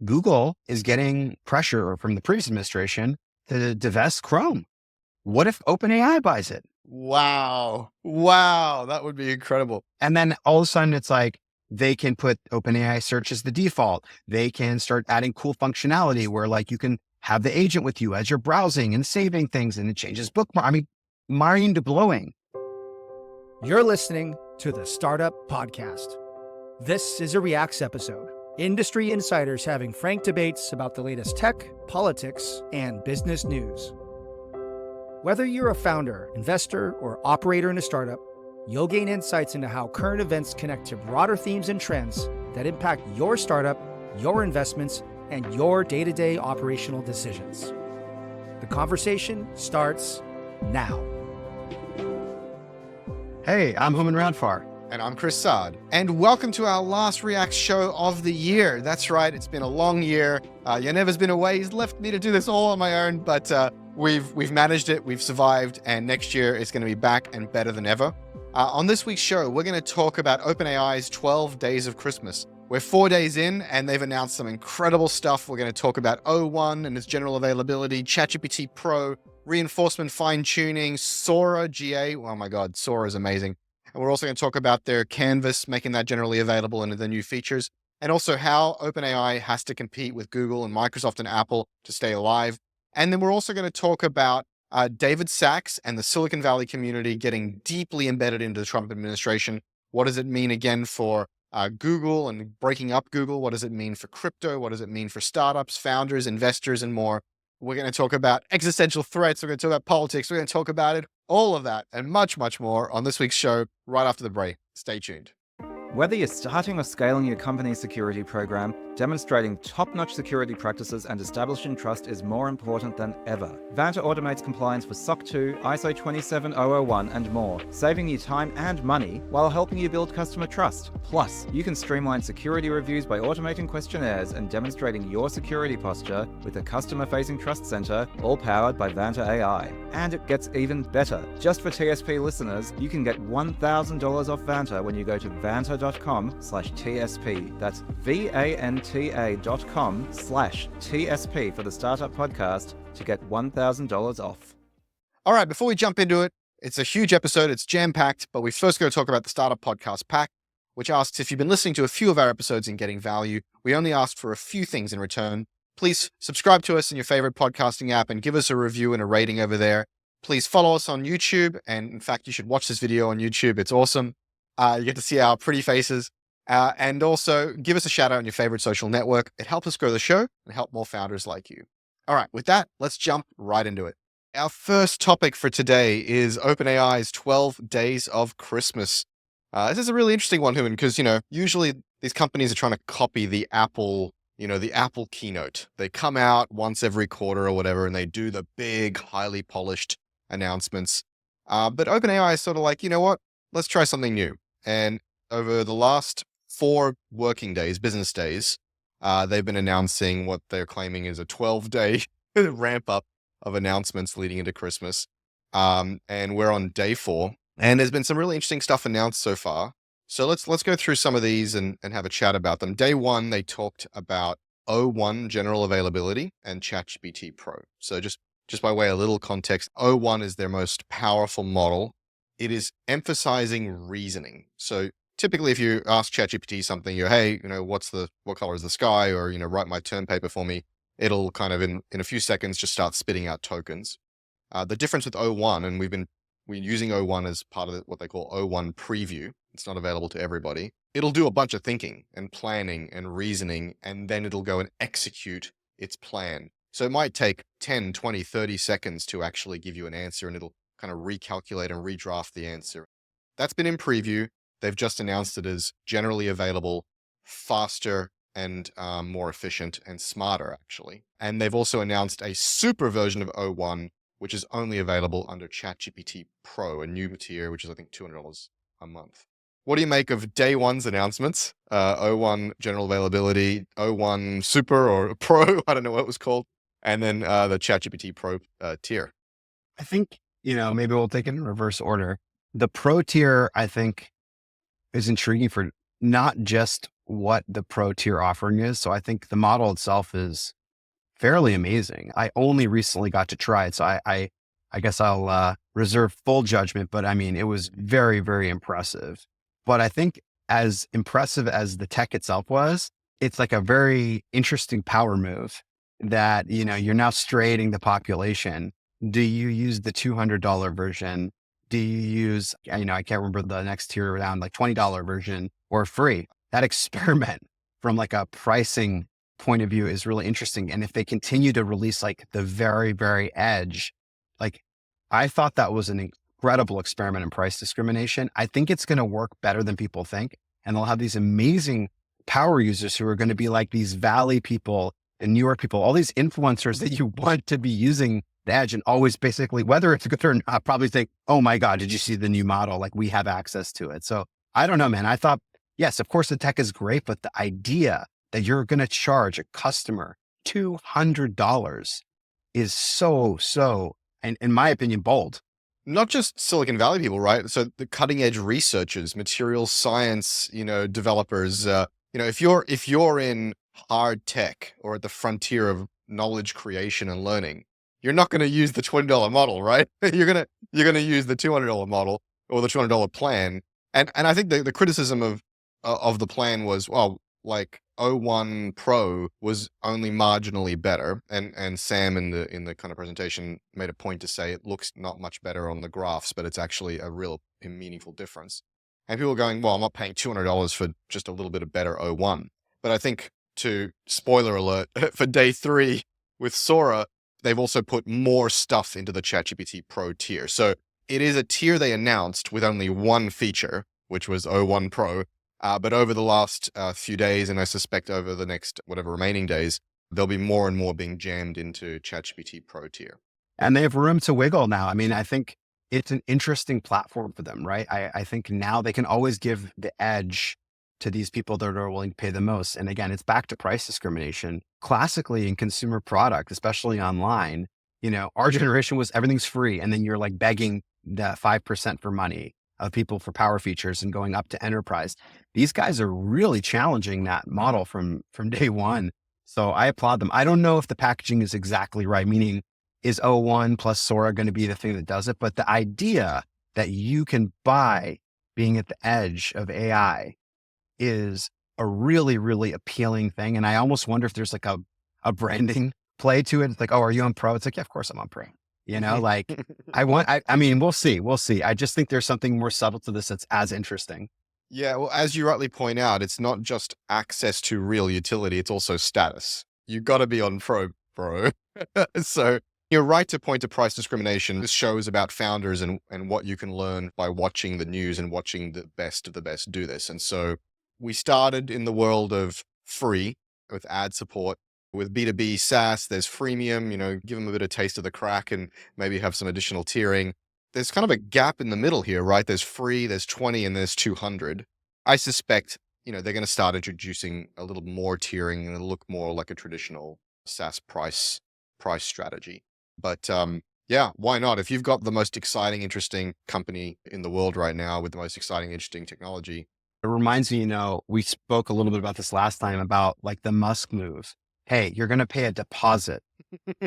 Google is getting pressure from the previous administration to divest Chrome. What if OpenAI buys it? Wow. Wow. That would be incredible. And then all of a sudden it's like they can put OpenAI search as the default. They can start adding cool functionality where like you can have the agent with you as you're browsing and saving things and it changes bookmark. I mean, mind blowing. You're listening to the Startup Podcast. This is a Reacts episode. Industry insiders having frank debates about the latest tech, politics, and business news. Whether you're a founder, investor, or operator in a startup, you'll gain insights into how current events connect to broader themes and trends that impact your startup, your investments, and your day-to-day operational decisions. The conversation starts now. Hey, I'm Hooman Radfar. And I'm Chris Saad. And welcome to our last React show of the year. That's right, it's been a long year. Yaneva's been away. He's left me to do this all on my own, but we've managed it, we've survived, and next year it's going to be back and better than ever. On this week's show, we're going to talk about OpenAI's 12 Days of Christmas. We're 4 days in, and they've announced some incredible stuff. We're going to talk about O1 and its general availability, ChatGPT Pro, reinforcement fine-tuning, Sora GA. Oh my God, Sora is amazing. And we're also going to talk about their canvas, making that generally available and the new features, and also how OpenAI has to compete with Google and Microsoft and Apple to stay alive. And then we're also going to talk about David Sachs and the Silicon Valley community getting deeply embedded into the Trump administration. What does it mean again for Google and breaking up Google? What does it mean for crypto? What does it mean for startups, founders, investors, and more? We're going to talk about existential threats. We're going to talk about politics. We're going to talk about it, all of that, and much, much more on this week's show right after the break. Stay tuned. Whether you're starting or scaling your company's security program, demonstrating top-notch security practices and establishing trust is more important than ever. Vanta automates compliance with SOC 2, ISO 27001, and more, saving you time and money while helping you build customer trust. Plus, you can streamline security reviews by automating questionnaires and demonstrating your security posture with a customer-facing trust center, all powered by Vanta AI. And it gets even better. Just for TSP listeners, you can get $1,000 off Vanta when you go to vanta.com/TSP. That's VANTA.com/TSP for the Startup Podcast to get $1,000 off. All right, before we jump into it, it's a huge episode. It's jam-packed, but we first got to talk about the Startup Podcast Pact, which asks if you've been listening to a few of our episodes and getting value. We only asked for a few things in return. Please subscribe to us in your favorite podcasting app and give us a review and a rating over there. Please follow us on YouTube. And in fact, you should watch this video on YouTube. It's awesome. You get to see our pretty faces. And also give us a shout out on your favorite social network. It helps us grow the show and help more founders like you. All right, with that, let's jump right into it. Our first topic for today is OpenAI's 12 Days of Christmas. This is a really interesting one, Hooman, because, usually these companies are trying to copy the Apple keynote. They come out once every quarter or whatever, and they do the big, highly polished announcements. But OpenAI is sort of like, you know what? Let's try something new. And over the last 4 working days, business days, they've been announcing what they're claiming is a 12-day ramp up of announcements leading into Christmas. And we're on day 4. And there's been some really interesting stuff announced so far. So let's go through some of these and have a chat about them. Day 1, they talked about O1 general availability and ChatGPT Pro. So just by way of a little context, O1 is their most powerful model. It is emphasizing reasoning. So typically, if you ask ChatGPT something, hey, what color is the sky? Or, write my term paper for me. It'll kind of in a few seconds just start spitting out tokens. The difference with O1, and we're using O1 as part of what they call O1 preview. It's not available to everybody. It'll do a bunch of thinking and planning and reasoning, and then it'll go and execute its plan. So it might take 10, 20, 30 seconds to actually give you an answer, and it'll kind of recalculate and redraft the answer. That's been in preview. They've just announced it as generally available, faster and more efficient and smarter, actually. And they've also announced a super version of O1, which is only available under ChatGPT Pro, a new tier, which is, I think, $200 a month. What do you make of day 1's announcements? O1 general availability, O1 Super or Pro, I don't know what it was called, and then the ChatGPT Pro tier. I think, maybe we'll take it in reverse order. The Pro tier, I think, is intriguing for not just what the pro tier offering is. So I think the model itself is fairly amazing. I only recently got to try it. So I guess I'll reserve full judgment, but I mean, it was very, very impressive. But I think as impressive as the tech itself was, it's like a very interesting power move that, you're now straighting the population. Do you use the $200 version? Do you use, I can't remember the next tier around, like $20 version or free? That experiment from like a pricing point of view is really interesting. And if they continue to release like the very, very edge, like I thought that was an incredible experiment in price discrimination. I think it's going to work better than people think. And they'll have these amazing power users who are going to be like these Valley people and New York people, all these influencers that you want to be using the edge and always basically, whether it's good or not, probably think, oh my God, did you see the new model? Like we have access to it. So I don't know, man. I thought, yes, of course the tech is great, but the idea that you're going to charge a customer $200 is so, and in my opinion, bold. Not just Silicon Valley people, right? So the cutting edge researchers, material science, developers, if you're in hard tech or at the frontier of knowledge creation and learning, you're not going to use the $20 model, right? you're going to use the $200 model or the $200 plan. And I think the criticism of the plan was, well, like O1 Pro was only marginally better. And Sam in the kind of presentation made a point to say it looks not much better on the graphs, but it's actually a real meaningful difference. And people are going, well, I'm not paying $200 for just a little bit of better O1. But I think, to spoiler alert, for day 3 with Sora, they've also put more stuff into the ChatGPT Pro tier. So it is a tier they announced with only one feature, which was O1 Pro. But over the last few days, and I suspect over the next whatever remaining days, there'll be more and more being jammed into ChatGPT Pro tier. And they have room to wiggle now. I mean, I think it's an interesting platform for them, right? I think now they can always give the edge to these people that are willing to pay the most. And again, it's back to price discrimination. Classically in consumer product, especially online, our generation was everything's free. And then you're like begging that 5% for money of people for power features and going up to enterprise. These guys are really challenging that model from day one. So I applaud them. I don't know if the packaging is exactly right, meaning is O1 plus Sora going to be the thing that does it? But the idea that you can buy being at the edge of AI is a really, really appealing thing. And I almost wonder if there's like a branding play to it. It's like, oh, are you on Pro? It's like, yeah, of course I'm on Pro. Like I mean, we'll see. I just think there's something more subtle to this that's as interesting. Yeah, well, as you rightly point out, it's not just access to real utility, it's also status. You got to be on Pro. So you're right to point to price discrimination. This show is about founders and what you can learn by watching the news and watching the best of the best do this. And so we started in the world of free with ad support. With B2B SaaS, there's freemium, give them a bit of taste of the crack and maybe have some additional tiering. There's kind of a gap in the middle here, right? There's free, there's 20, and there's 200. I suspect, they're going to start introducing a little more tiering and it'll look more like a traditional SaaS price strategy. But yeah, why not? If you've got the most exciting, interesting company in the world right now with the most exciting, interesting technology. It reminds me, we spoke a little bit about this last time about like the Musk move. Hey, you're going to pay a deposit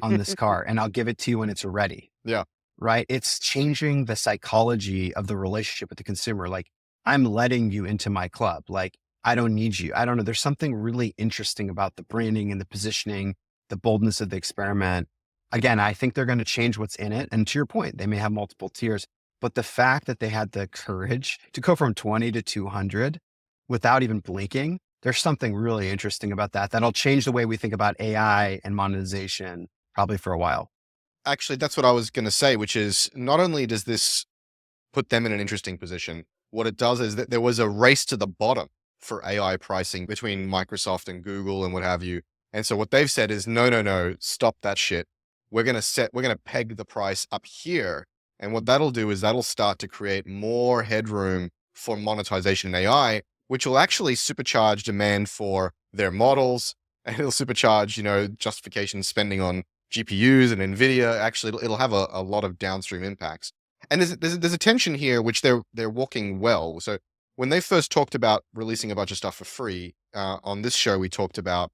on this car and I'll give it to you when it's ready. Yeah. Right. It's changing the psychology of the relationship with the consumer. Like I'm letting you into my club. Like I don't need you. I don't know. There's something really interesting about the branding and the positioning, the boldness of the experiment. Again, I think they're going to change what's in it. And to your point, they may have multiple tiers, but the fact that they had the courage to go from 20 to 200 without even blinking, there's something really interesting about that. That'll change the way we think about AI and monetization probably for a while. Actually, that's what I was going to say, which is not only does this put them in an interesting position, what it does is that there was a race to the bottom for AI pricing between Microsoft and Google and what have you. And so what they've said is, no, stop that shit. We're going to peg the price up here. And what that'll do is that'll start to create more headroom for monetization in AI, which will actually supercharge demand for their models. And it'll supercharge, justification spending on GPUs and NVIDIA. Actually, it'll have a lot of downstream impacts. And there's a tension here, which they're walking well. So when they first talked about releasing a bunch of stuff for free, on this show, we talked about,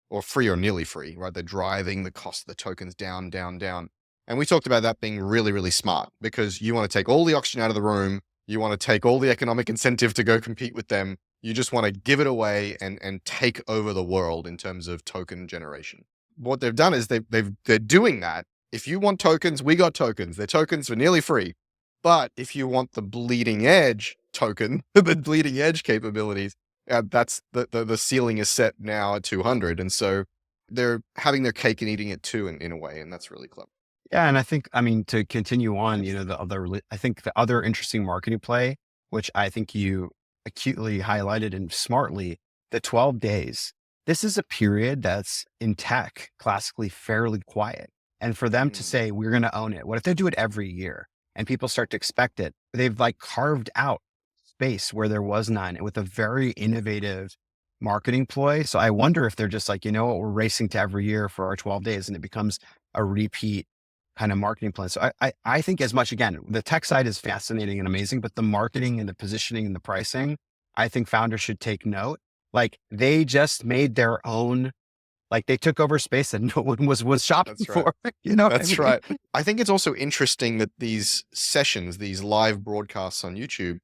or free or nearly free, right? They're driving the cost of the tokens down, down, down. And we talked about that being really, really smart because you want to take all the oxygen out of the room. You want to take all the economic incentive to go compete with them. You just want to give it away and take over the world in terms of token generation. What they've done is they're doing that. If you want tokens, we got tokens. They're tokens for nearly free. But if you want the bleeding edge token, the bleeding edge capabilities, that's the ceiling is set now at 200. And so they're having their cake and eating it too in a way. And that's really clever. Yeah. And I think, I mean, to continue on, I think the other interesting marketing play, which I think you acutely highlighted and smartly, the 12 days. This is a period that's in tech classically fairly quiet. And for them to say, we're going to own it. What if they do it every year and people start to expect it? They've like carved out space where there was none with a very innovative marketing ploy. So I wonder if they're just like, you know what, we're racing to every year for our 12 days and it becomes a repeat kind of marketing plan. So I think as much, again, the tech side is fascinating and amazing, but the marketing and the positioning and the pricing, I think founders should take note. Like they just made their own, like they took over space that no one was shopping That's right. for, you know? That's right. I think it's also interesting that these sessions, these live broadcasts on YouTube,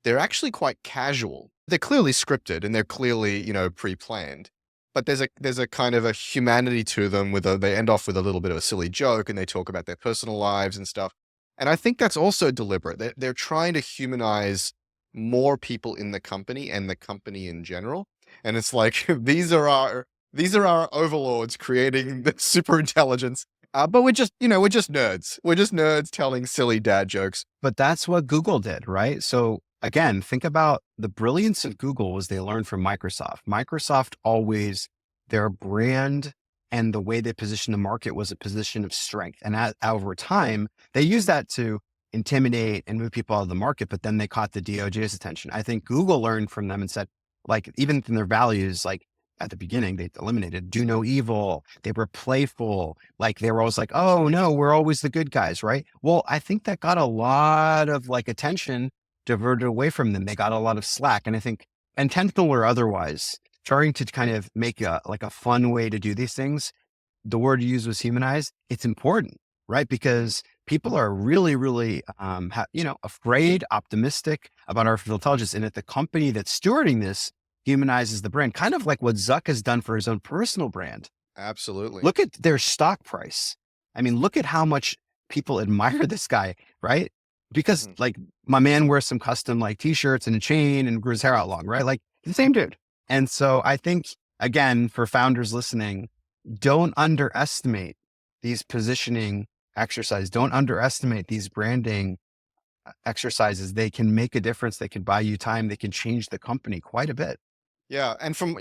they're actually quite casual. They're clearly scripted and they're clearly, pre-planned. But there's a kind of a humanity to them they end off with a little bit of a silly joke and they talk about their personal lives and stuff. And I think that's also deliberate. They're trying to humanize more people in the company and the company in general. And it's like, these are our overlords creating the super intelligence. But we're just nerds. We're just nerds telling silly dad jokes. But that's what Google did, right? So again, think about the brilliance of Google was they learned from Microsoft. Microsoft always, their brand and the way they positioned the market was a position of strength. And over time, they used that to intimidate and move people out of the market, but then they caught the DOJ's attention. I think Google learned from them and said, like, even in their values, like at the beginning, they eliminated do no evil. They were playful. Like they were always like, oh no, we're always the good guys, right? Well, I think that got a lot of like attention diverted away from them. They got a lot of slack. And I think intentional or otherwise, trying to kind of make a fun way to do these things, the word you used was humanize. It's important, right? Because people are really, really, afraid, optimistic about artificial intelligence. And if the company that's stewarding this humanizes the brand, kind of like what Zuck has done for his own personal brand. Absolutely. Look at their stock price. I mean, look at how much people admire this guy, right? Because like my man wears some custom like t-shirts and a chain and grew his hair out long, right? Like the same dude. And so I think, again, for founders listening, don't underestimate these positioning exercises. Don't underestimate these branding exercises. They can make a difference. They can buy you time. They can change the company quite a bit. Yeah. And from,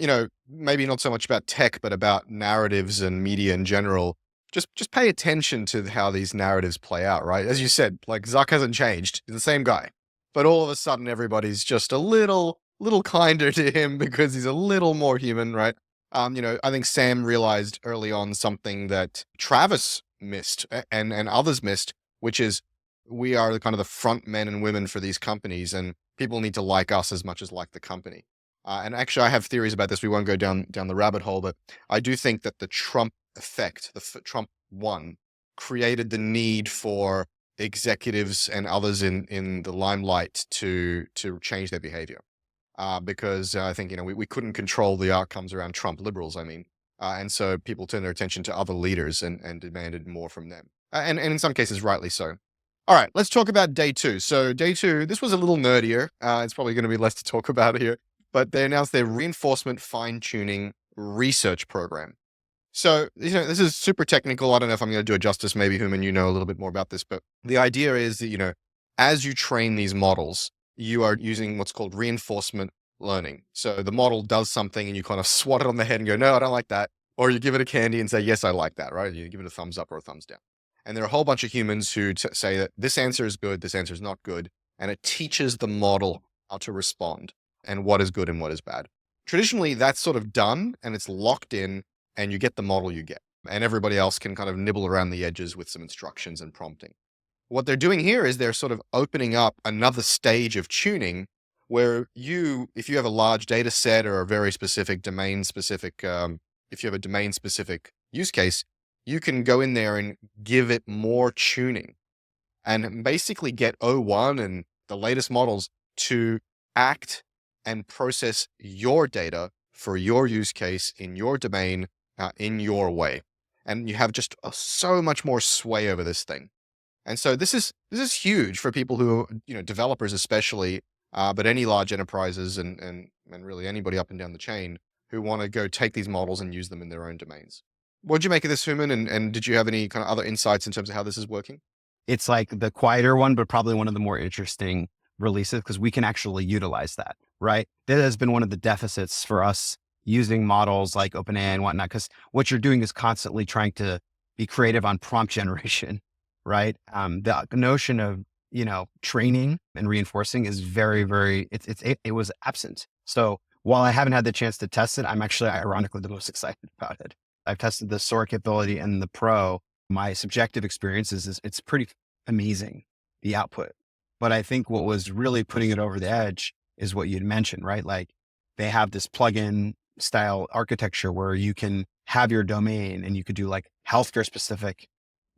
maybe not so much about tech, but about narratives and media in general, just pay attention to how these narratives play out, right? As you said, like Zuck hasn't changed. He's the same guy. But all of a sudden, everybody's just a little kinder to him because he's a little more human, right? I think Sam realized early on something that Travis missed and others missed, which is we are the kind of the front men and women for these companies, and people need to like us as much as like the company. And actually, I have theories about this. We won't go down the rabbit hole, but I do think that the Trump effect, Trump won, created the need for executives and others in the limelight to change their behavior. Because I think, we couldn't control the outcomes around Trump liberals, I mean. And so people turned their attention to other leaders and demanded more from them. And in some cases, rightly so. All right, let's talk about day 2. So day 2, this was a little nerdier. It's probably going to be less to talk about here, but they announced their reinforcement fine-tuning research program. So, this is super technical. I don't know if I'm going to do it justice. Maybe Hooman, you know a little bit more about this, but the idea is that, as you train these models, you are using what's called reinforcement learning. So the model does something and you kind of swat it on the head and go, no, I don't like that. Or you give it a candy and say, yes, I like that, right? You give it a thumbs up or a thumbs down. And there are a whole bunch of humans who say that this answer is good, this answer is not good. And it teaches the model how to respond and what is good and what is bad. Traditionally, that's sort of done and it's locked in and you get the model you get. And everybody else can kind of nibble around the edges with some instructions and prompting. What they're doing here is they're sort of opening up another stage of tuning where if you have a large data set or a very specific domain specific, if you have a domain specific use case, you can go in there and give it more tuning and basically get O1 and the latest models to act and process your data for your use case in your domain, in your way. And you have just so much more sway over this thing. And so this is huge for people who, developers especially, but any large enterprises and really anybody up and down the chain who want to go take these models and use them in their own domains. What did you make of this, Hooman? And did you have any kind of other insights in terms of how this is working? It's like the quieter one, but probably one of the more interesting releases because we can actually utilize that, right? That has been one of the deficits for us using models like OpenAI and whatnot, because what you're doing is constantly trying to be creative on prompt generation, right? The notion of, training and reinforcing is very, very, it was absent. So while I haven't had the chance to test it, I'm actually ironically the most excited about it. I've tested the Sora capability and the Pro. My subjective experience is it's pretty amazing, the output. But I think what was really putting it over the edge is what you'd mentioned, right? Like they have this plugin style architecture where you can have your domain and you could do like healthcare specific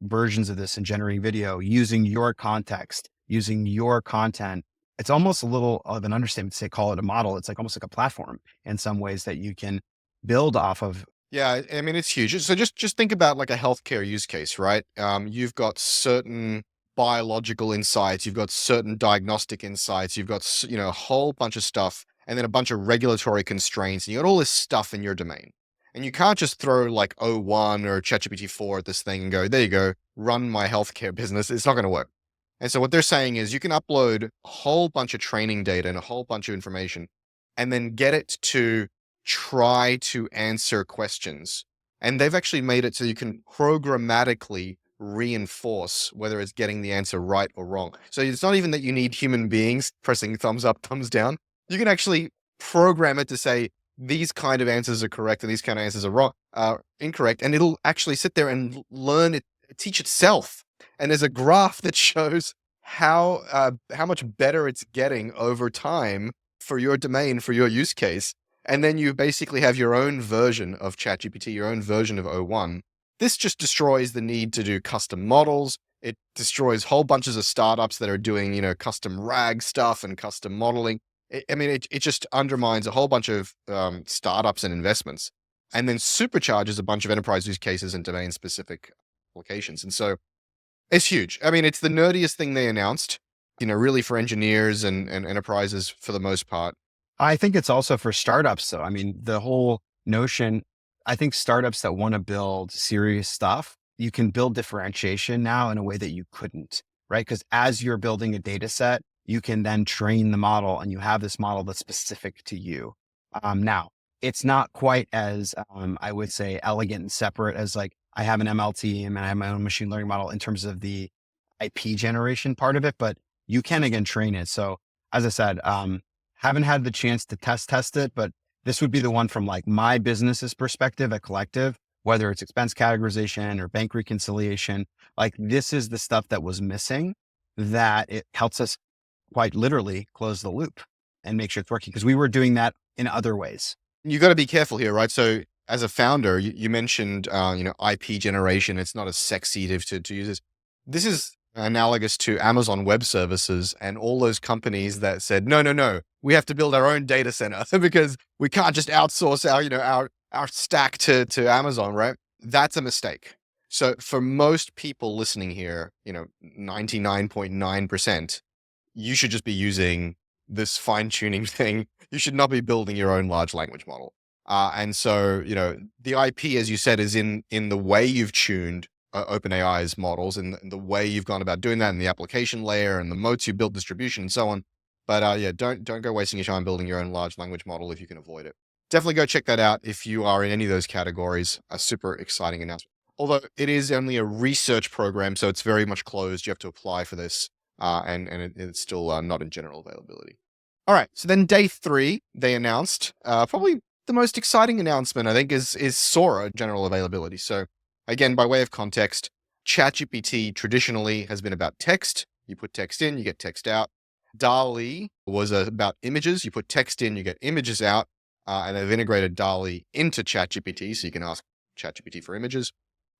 versions of this and generating video using your context, using your content. It's almost a little of an understatement to say, call it a model. It's like almost like a platform in some ways that you can build off of. Yeah, I mean, it's huge. So just think about like a healthcare use case, right? You've got certain biological insights, you've got certain diagnostic insights, you've got, a whole bunch of stuff, and then a bunch of regulatory constraints, and you got all this stuff in your domain. And you can't just throw like O1 or ChatGPT 4 at this thing and go, there you go, run my healthcare business. It's not going to work. And so what they're saying is you can upload a whole bunch of training data and a whole bunch of information and then get it to try to answer questions. And they've actually made it so you can programmatically reinforce whether it's getting the answer right or wrong. So it's not even that you need human beings pressing thumbs up, thumbs down. You can actually program it to say these kind of answers are correct and these kind of answers are wrong, incorrect. And it'll actually sit there and learn it, teach itself. And there's a graph that shows how much better it's getting over time for your domain, for your use case. And then you basically have your own version of ChatGPT, your own version of O1. This just destroys the need to do custom models. It destroys whole bunches of startups that are doing, custom RAG stuff and custom modeling. It just undermines a whole bunch of startups and investments, and then supercharges a bunch of enterprise use cases and domain-specific applications. And so it's huge. I mean, it's the nerdiest thing they announced, really for engineers and enterprises for the most part. I think it's also for startups. So, I mean, the whole notion, I think startups that want to build serious stuff, you can build differentiation now in a way that you couldn't, right? Because as you're building a data set, you can then train the model and you have this model that's specific to you. Now, it's not quite as, I would say, elegant and separate as like I have an ML team and I have my own machine learning model in terms of the IP generation part of it, but you can again train it. So as I said, haven't had the chance to test it, but this would be the one from like my business's perspective at Collective, whether it's expense categorization or bank reconciliation, like this is the stuff that was missing that it helps us quite literally close the loop and make sure it's working because we were doing that in other ways. You got to be careful here, right? So as a founder, you mentioned, IP generation. It's not as sexy to use this. This is analogous to Amazon Web Services and all those companies that said, no, we have to build our own data center because we can't just outsource our stack to Amazon, right? That's a mistake. So for most people listening here, 99.9%, you should just be using this fine-tuning thing. You should not be building your own large language model. And so, the IP, as you said, is in the way you've tuned OpenAI's models and the way you've gone about doing that in the application layer and the moats you built, distribution and so on. But don't go wasting your time building your own large language model if you can avoid it. Definitely go check that out if you are in any of those categories. A super exciting announcement. Although it is only a research program, so it's very much closed. You have to apply for this. And it's still not in general availability. All right. So then day 3, they announced probably the most exciting announcement, I think, is Sora general availability. So again, by way of context, ChatGPT traditionally has been about text. You put text in, you get text out. DALL-E was about images. You put text in, you get images out, and they've integrated DALL-E into ChatGPT, so you can ask ChatGPT for images.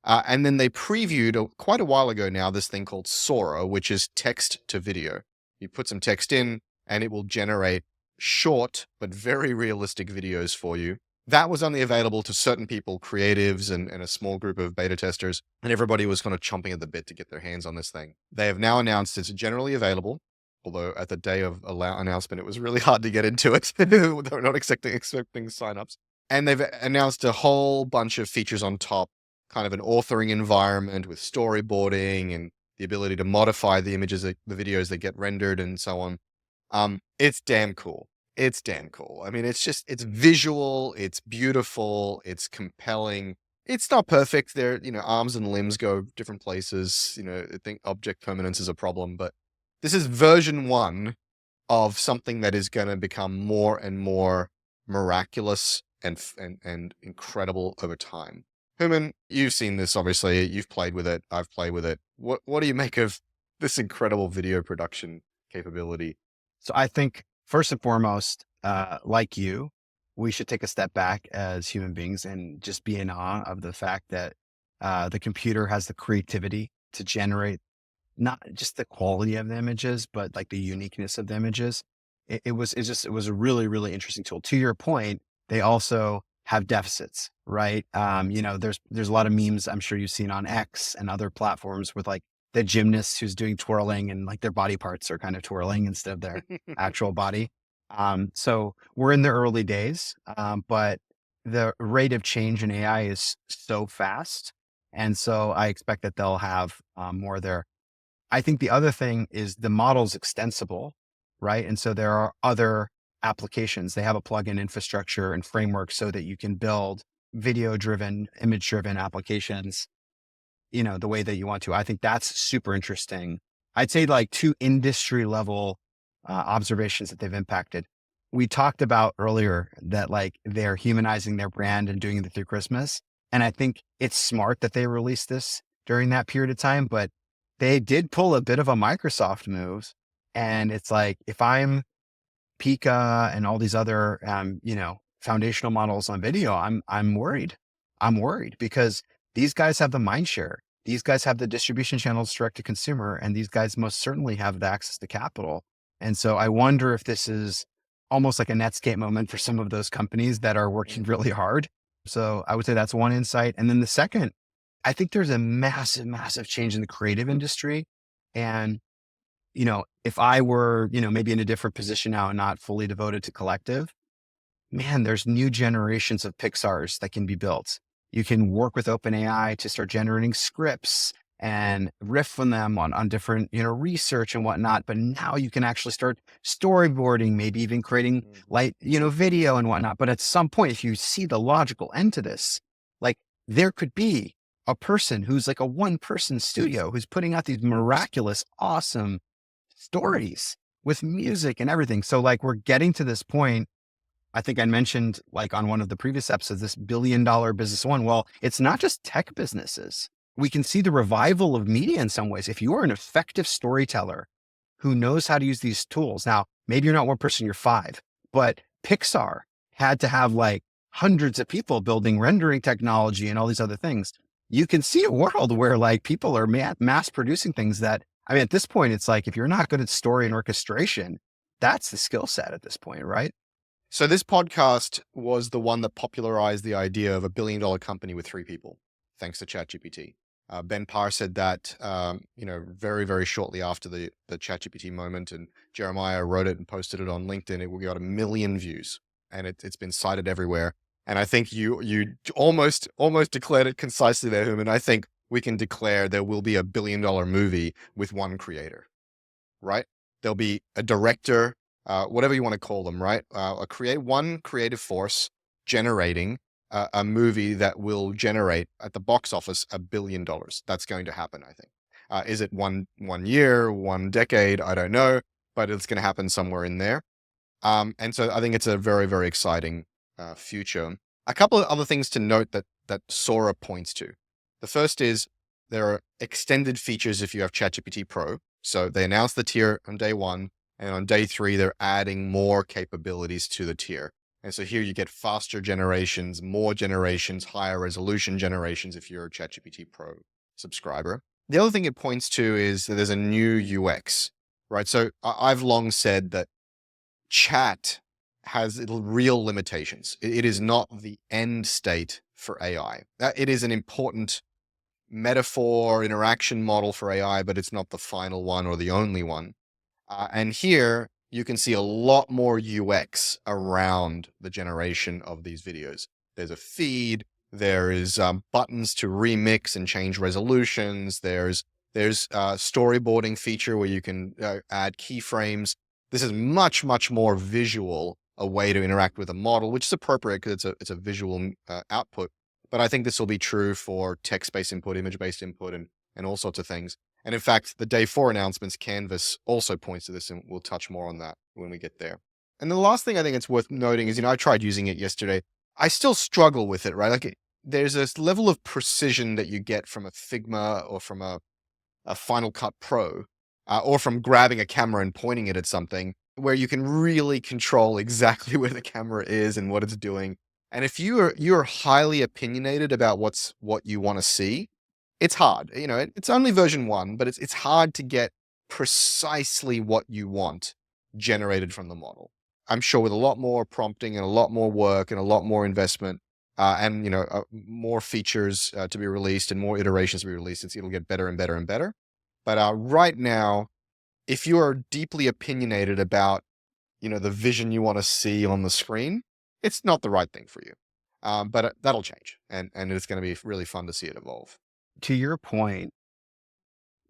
And then they previewed quite a while ago now this thing called Sora, which is text to video. You put some text in, and it will generate short but very realistic videos for you. That was only available to certain people, creatives and a small group of beta testers, and everybody was kind of chomping at the bit to get their hands on this thing. They have now announced it's generally available, although at the day of announcement, it was really hard to get into it. They were not expecting signups. And they've announced a whole bunch of features on top, kind of an authoring environment with storyboarding and the ability to modify the images, the videos that get rendered and so on. It's damn cool. It's damn cool. I mean, it's visual, it's beautiful, it's compelling. It's not perfect. Arms and limbs go different places. I think object permanence is a problem, but this is version 1 of something that is going to become more and more miraculous and incredible over time. Hooman, you've seen this, obviously. You've played with it. I've played with it. What do you make of this incredible video production capability? So I think first and foremost, like you, we should take a step back as human beings and just be in awe of the fact that the computer has the creativity to generate not just the quality of the images, but like the uniqueness of the images. It was a really, really interesting tool. To your point, they also have deficits, right? There's a lot of memes I'm sure you've seen on X and other platforms with like the gymnast who's doing twirling and like their body parts are kind of twirling instead of their actual body. So we're in the early days, but the rate of change in AI is so fast. And so I expect that they'll have more there. I think the other thing is the model's extensible, right? And so there are other applications. They have a plugin infrastructure and framework so that you can build video-driven, image-driven applications, the way that you want to. I think that's super interesting. I'd say like 2 industry level observations that they've impacted. We talked about earlier that like they're humanizing their brand and doing it through Christmas. And I think it's smart that they released this during that period of time, but they did pull a bit of a Microsoft move. And it's like, if I'm Pika and all these other, foundational models on video, I'm worried. I'm worried because these guys have the mind share. These guys have the distribution channels direct to consumer, and these guys most certainly have the access to capital. And so I wonder if this is almost like a Netscape moment for some of those companies that are working really hard. So I would say that's one insight. And then the second, I think there's a massive, massive change in the creative industry. And, if I were, maybe in a different position now and not fully devoted to collective, man, there's new generations of Pixars that can be built. You can work with OpenAI to start generating scripts and riff on them on different, research and whatnot. But now you can actually start storyboarding, maybe even creating light, video and whatnot. But at some point, if you see the logical end to this, like there could be a person who's like a 1-person studio who's putting out these miraculous, awesome stories with music and everything. So like we're getting to this point. I think I mentioned like on one of the previous episodes, this $1 billion business one. Well, it's not just tech businesses. We can see the revival of media in some ways. If you are an effective storyteller who knows how to use these tools, now maybe you're not 1 person, you're 5, but Pixar had to have like hundreds of people building rendering technology and all these other things. You can see a world where like people are mass producing things that, at this point, it's like, if you're not good at story and orchestration, that's the skill set at this point, right? So this podcast was the one that popularized the idea of $1 billion company with 3 people, thanks to ChatGPT. Ben Parr said that, very, very shortly after the ChatGPT moment, and Jeremiah wrote it and posted it on LinkedIn. We got 1 million views, and it's been cited everywhere. And I think you almost declared it concisely there, Hooman. I think we can declare there will be $1 billion movie with 1 creator, right? There'll be a director, whatever you want to call them, right? One creative force generating a movie that will generate at the box office $1 billion. That's going to happen, I think. Is it one year, 1 decade? I don't know, but it's going to happen somewhere in there. And so I think it's a very, very exciting future. A couple of other things to note that Sora points to. The first is there are extended features if you have ChatGPT Pro. So they announced the tier on day 1. And on day 3, they're adding more capabilities to the tier. And so here you get faster generations, more generations, higher resolution generations if you're a ChatGPT Pro subscriber. The other thing it points to is that there's a new UX, right? So I've long said that chat has real limitations. It is not the end state for AI. It is an important metaphor, interaction model for AI, but it's not the final one or the only one. And here you can see a lot more UX around the generation of these videos. There's a feed, there is buttons to remix and change resolutions. There's storyboarding feature where you can add keyframes. This is much, much more visual, a way to interact with a model, which is appropriate because it's a visual output. But I think this will be true for text-based input, image-based input, and all sorts of things. And in fact, the day 4 announcements, Canvas also points to this, and we'll touch more on that when we get there. And the last thing I think it's worth noting is, I tried using it yesterday. I still struggle with it, right? Like there's this level of precision that you get from a Figma or from a Final Cut Pro, or from grabbing a camera and pointing it at something, where you can really control exactly where the camera is and what it's doing. And if you're highly opinionated about what you want to see, it's hard. It's only version 1, but it's hard to get precisely what you want generated from the model. I'm sure with a lot more prompting and a lot more work and a lot more investment, and more features to be released and more iterations to be released, it'll get better and better and better. But right now, if you are deeply opinionated about the vision you want to see on the screen, it's not the right thing for you. But that'll change, and it's going to be really fun to see it evolve. To your point,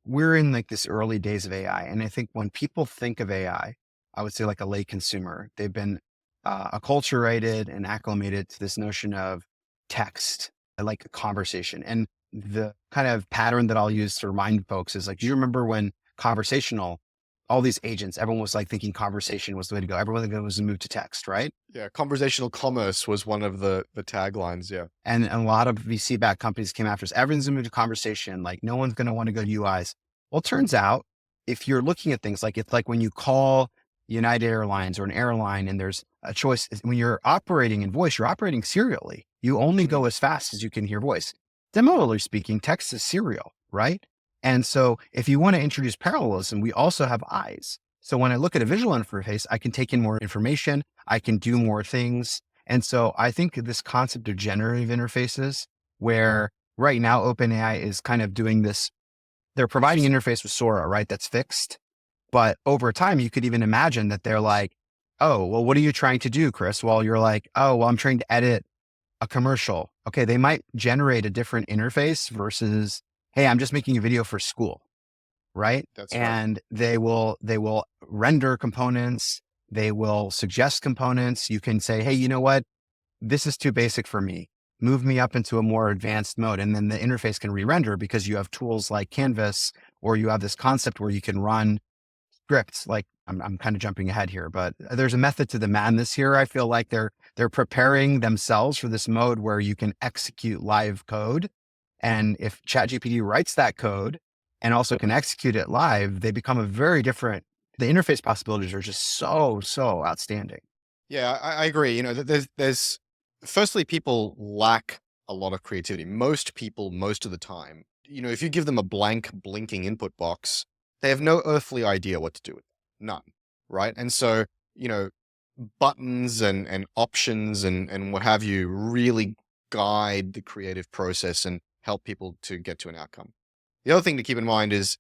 we're in like this early days of AI. And I think when people think of AI, I would say like a lay consumer, they've been acculturated and acclimated to this notion of text, like a conversation. And the kind of pattern that I'll use to remind folks is like, do you remember when conversational, all these agents, everyone was like thinking conversation was the way to go. Everyone was to move to text, right? Yeah, conversational commerce was one of the taglines. Yeah, and a lot of VC-backed companies came after us. Everyone's gonna move to conversation. Like no one's gonna want to go to UIs. Well, it turns out if you're looking at things like it's like when you call United Airlines or an airline and there's a choice, when you're operating in voice, you're operating serially. You only go as fast as you can hear voice. Similarly speaking, text is serial, right? And so if you want to introduce parallelism, we also have eyes. So when I look at a visual interface, I can take in more information, I can do more things. And so I think this concept of generative interfaces, where right now OpenAI is kind of doing this, they're providing an interface with Sora, right? That's fixed. But over time, you could even imagine that they're like, oh, well, what are you trying to do, Chris? Well, you're like, oh, well, I'm trying to edit a commercial. Okay, they might generate a different interface versus, hey, I'm just making a video for school, right? That's right. And they will render components. They will suggest components. You can say, hey, you know what? This is too basic for me. Move me up into a more advanced mode. And then the interface can re-render because you have tools like Canvas, or you have this concept where you can run scripts. Like I'm kind of jumping ahead here, but there's a method to the madness here. I feel like they're preparing themselves for this mode where you can execute live code. And if ChatGPT writes that code and also can execute it live, they become a very different, the interface possibilities are just so outstanding. Yeah, I agree. There's firstly, people lack a lot of creativity. Most people, most of the time, if you give them a blank blinking input box, they have no earthly idea what to do with it. None. Right. And so, buttons and options and what have you really guide the creative process and help people to get to an outcome. The other thing to keep in mind is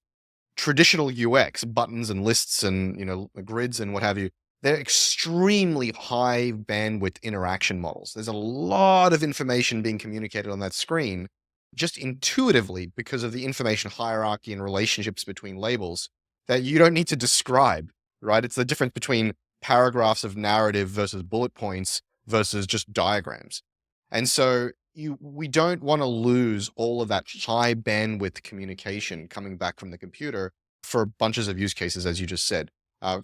traditional UX, buttons and lists and, grids and what have you. They're extremely high bandwidth interaction models. There's a lot of information being communicated on that screen just intuitively because of the information hierarchy and relationships between labels that you don't need to describe, right? It's the difference between paragraphs of narrative versus bullet points versus just diagrams. And so we don't want to lose all of that high bandwidth communication coming back from the computer for bunches of use cases, as you just said.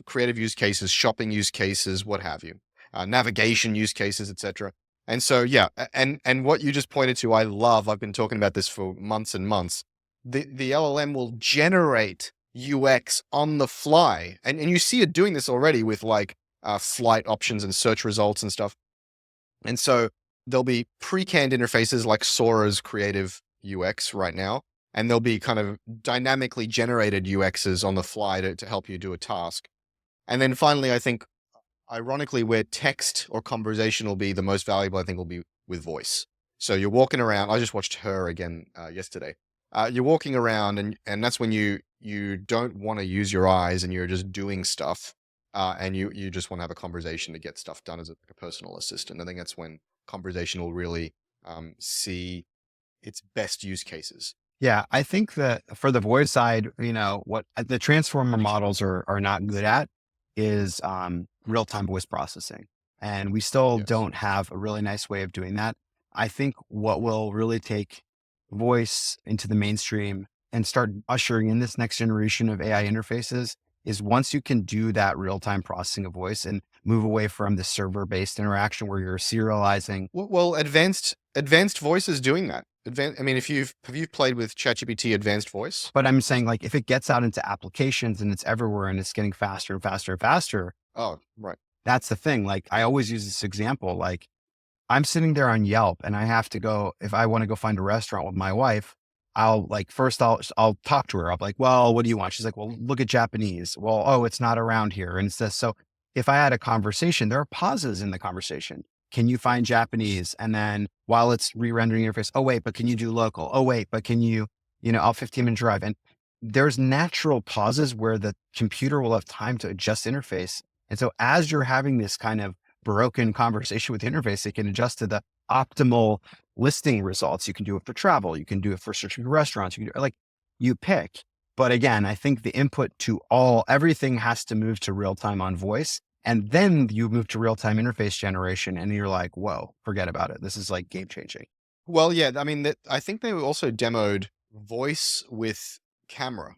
Creative use cases, shopping use cases, what have you, navigation use cases, etc. And so, yeah, and what you just pointed to, I love. I've been talking about this for months and months. The LLM will generate UX on the fly. And you see it doing this already with like flight options and search results and stuff. And so there'll be pre-canned interfaces like Sora's creative UX right now. And there'll be kind of dynamically generated UXs on the fly to help you do a task. And then finally, I think, ironically, where text or conversation will be the most valuable, I think will be with voice. So you're walking around. I just watched Her again yesterday. You're walking around and that's when you don't want to use your eyes and you're just doing stuff. And you just want to have a conversation to get stuff done as a personal assistant. I think that's when conversation will really see its best use cases. Yeah, I think that for the voice side, what the transformer models are not good at is real-time voice processing. And we still Yes. don't have a really nice way of doing that. I think what will really take voice into the mainstream and start ushering in this next generation of AI interfaces is once you can do that real-time processing of voice and move away from the server-based interaction where you're serializing. Well, advanced voice is doing that. I mean, have you played with ChatGPT Advanced Voice? But I'm saying, like, if it gets out into applications and it's everywhere and it's getting faster and faster and faster, Oh, right. that's the thing. Like, I always use this example. Like, I'm sitting there on Yelp and I have to go, if I want to go find a restaurant with my wife, first I'll talk to her. I'll be like, well, what do you want? She's like, well, look at Japanese. Well, oh, it's not around here. And it's this. So if I had a conversation, there are pauses in the conversation. Can you find Japanese? And then while it's re-rendering your face, oh, wait, but can you do local? Oh, wait, but can you, I'll 15-minute drive. And there's natural pauses where the computer will have time to adjust interface. And so as you're having this kind of broken conversation with the interface, it can adjust to the optimal listing results. You can do it for travel. You can do it for searching for restaurants. You pick. But again, I think the input to everything has to move to real time on voice. And then you move to real time interface generation and you're like, whoa, forget about it. This is like game changing. Well, yeah. I mean, I think they also demoed voice with camera.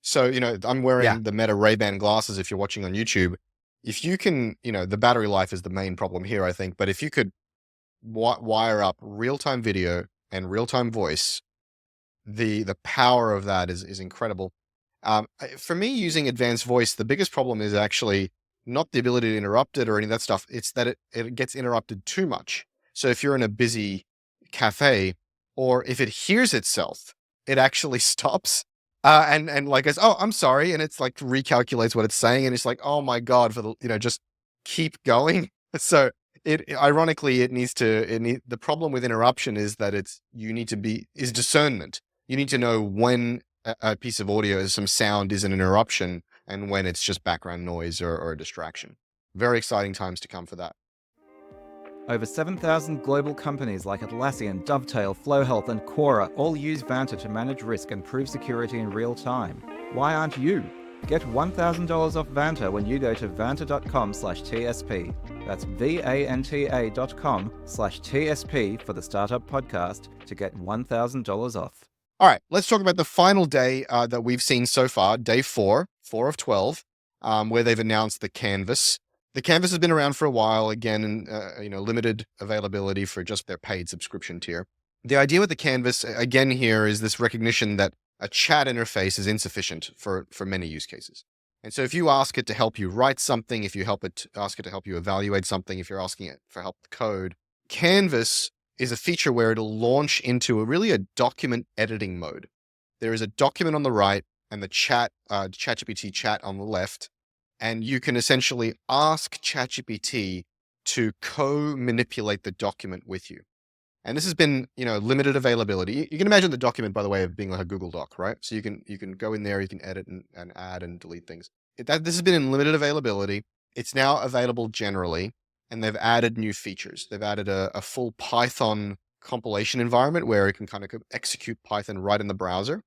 So, I'm wearing the Meta Ray-Ban glasses. If you're watching on YouTube, if you can, the battery life is the main problem here, I think. But if you could wire up real-time video and real-time voice, the power of that is incredible. For me, using advanced voice, the biggest problem is actually not the ability to interrupt it or any of that stuff. It's that it gets interrupted too much. So if you're in a busy cafe, or if it hears itself, it actually stops and like goes, oh, I'm sorry, and it's like recalculates what it's saying, and it's like, oh my god, just keep going. So ironically, the problem with interruption is that is discernment. You need to know when a piece of audio, some sound, is an interruption and when it's just background noise or a distraction. Very exciting times to come for that. Over 7,000 global companies like Atlassian, Dovetail, FlowHealth, and Quora all use Vanta to manage risk and prove security in real time. Why aren't you? Get $1,000 off Vanta when you go to vanta.com/TSP. That's VANTA.com/TSP for the Startup Podcast to get $1,000 off. All right, let's talk about the final day that we've seen so far, day 4 of 12, where they've announced the Canvas. The Canvas has been around for a while, again, in limited availability for just their paid subscription tier. The idea with the Canvas, again, here is this recognition that a chat interface is insufficient for many use cases. And so if you ask it to help you write something, if you ask it to help you evaluate something, if you're asking it for help with code, Canvas is a feature where it'll launch into a document editing mode. There is a document on the right and the ChatGPT chat on the left. And you can essentially ask ChatGPT to co-manipulate the document with you. And this has been, limited availability. You can imagine the document, by the way, of being like a Google Doc, right? So you can go in there, you can edit and add and delete things. This has been in limited availability. It's now available generally, and they've added new features. They've added a full Python compilation environment where it can kind of execute Python right in the browser,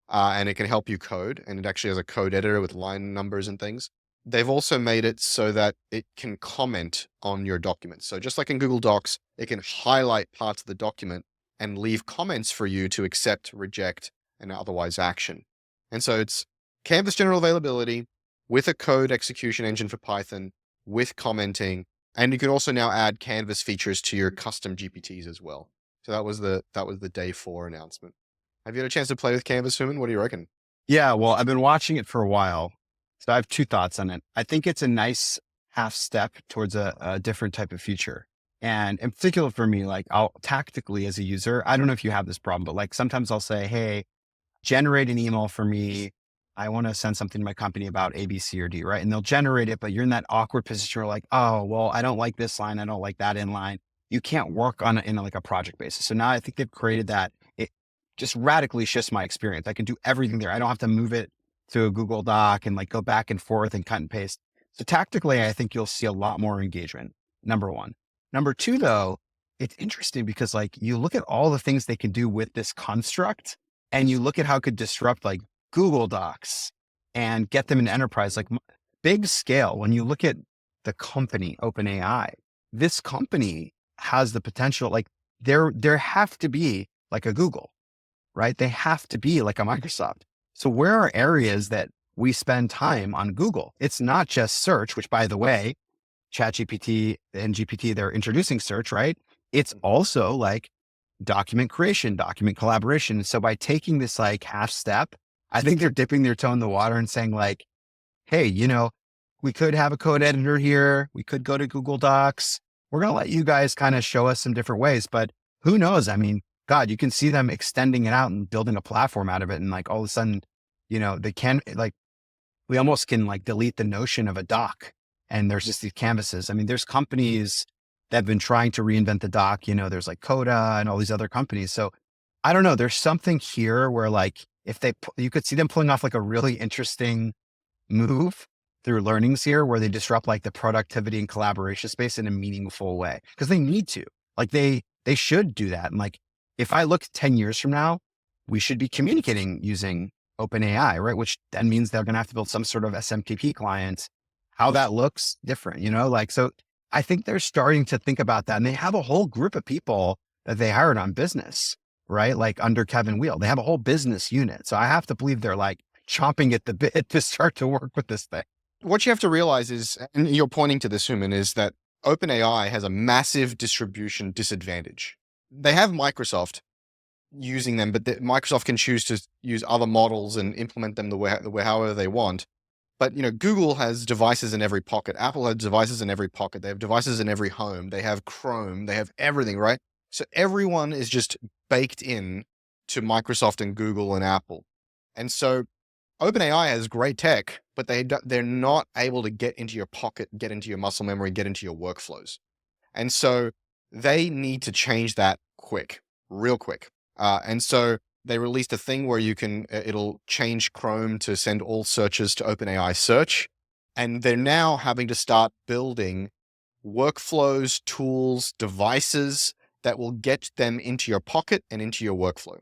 and it can help you code. And it actually has a code editor with line numbers and things. They've also made it so that it can comment on your document. So just like in Google Docs, it can highlight parts of the document and leave comments for you to accept, reject, and otherwise action. And so it's Canvas general availability with a code execution engine for Python, with commenting, and you can also now add Canvas features to your custom GPTs as well. So that was the day 4 announcement. Have you had a chance to play with Canvas, Hooman? What do you reckon? Yeah, well, I've been watching it for a while. So I have two thoughts on it. I think it's a nice half step towards a different type of future. And in particular for me, like I'll tactically as a user, I don't know if you have this problem, but like sometimes I'll say, hey, generate an email for me. I want to send something to my company about A, B, C, or D, right? And they'll generate it, but you're in that awkward position where like, oh, well, I don't like this line. I don't like that inline. You can't work on it in like a project basis. So now I think they've created that. It just radically shifts my experience. I can do everything there. I don't have to move it to a Google Doc and like go back and forth and cut and paste. So tactically, I think you'll see a lot more engagement. Number one. Number two, though, it's interesting because like you look at all the things they can do with this construct and you look at how it could disrupt like Google Docs and get them in enterprise, like big scale. When you look at the company, OpenAI, this company has the potential, like there have to be like a Google, right? They have to be like a Microsoft. So where are areas that we spend time on Google? It's not just search, which by the way, ChatGPT and GPT, they're introducing search, right? It's also like document creation, document collaboration. So by taking this like half step, I think they're dipping their toe in the water and saying like, hey, we could have a code editor here. We could go to Google Docs. We're going to let you guys kind of show us some different ways, but who knows? I mean, God, you can see them extending it out and building a platform out of it. And like all of a sudden, they can like, we almost can like delete the notion of a doc and there's just these canvases. I mean, there's companies that have been trying to reinvent the doc, there's like Coda and all these other companies. So I don't know, there's something here where like, if you could see them pulling off like a really interesting move through learnings here where they disrupt like the productivity and collaboration space in a meaningful way because they need to, like they should do that. And like, if I look 10 years from now, we should be communicating using OpenAI, right? Which then means they're going to have to build some sort of SMTP client. How that looks different, so I think they're starting to think about that. And they have a whole group of people that they hired on business, right? Like under Kevin Wheel, they have a whole business unit. So I have to believe they're like chomping at the bit to start to work with this thing. What you have to realize is, and you're pointing to this, Hooman, is that OpenAI has a massive distribution disadvantage. They have Microsoft using them, but Microsoft can choose to use other models and implement them the way however they want. But Google has devices in every pocket. Apple has devices in every pocket. They have devices in every home. They have Chrome. They have everything, right? So everyone is just baked in to Microsoft and Google and Apple. And so OpenAI has great tech, but they're not able to get into your pocket, get into your muscle memory, get into your workflows. And so they need to change that real quick. And so they released a thing where it'll change Chrome to send all searches to OpenAI search. And they're now having to start building workflows, tools, devices that will get them into your pocket and into your workflow.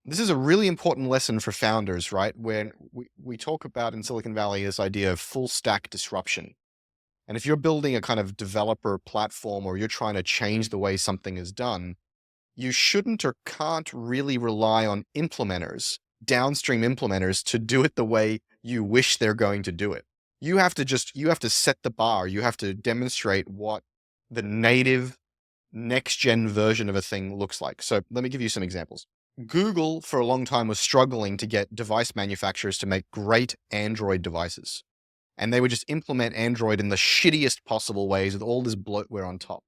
This is a really important lesson for founders, right? When we talk about in Silicon Valley, this idea of full stack disruption. And if you're building a kind of developer platform or you're trying to change the way something is done, you shouldn't or can't really rely on downstream implementers to do it the way you wish they're going to do it. You have to set the bar. You have to demonstrate what the native next gen version of a thing looks like. So let me give you some examples. Google for a long time was struggling to get device manufacturers to make great Android devices. And they would just implement Android in the shittiest possible ways with all this bloatware on top.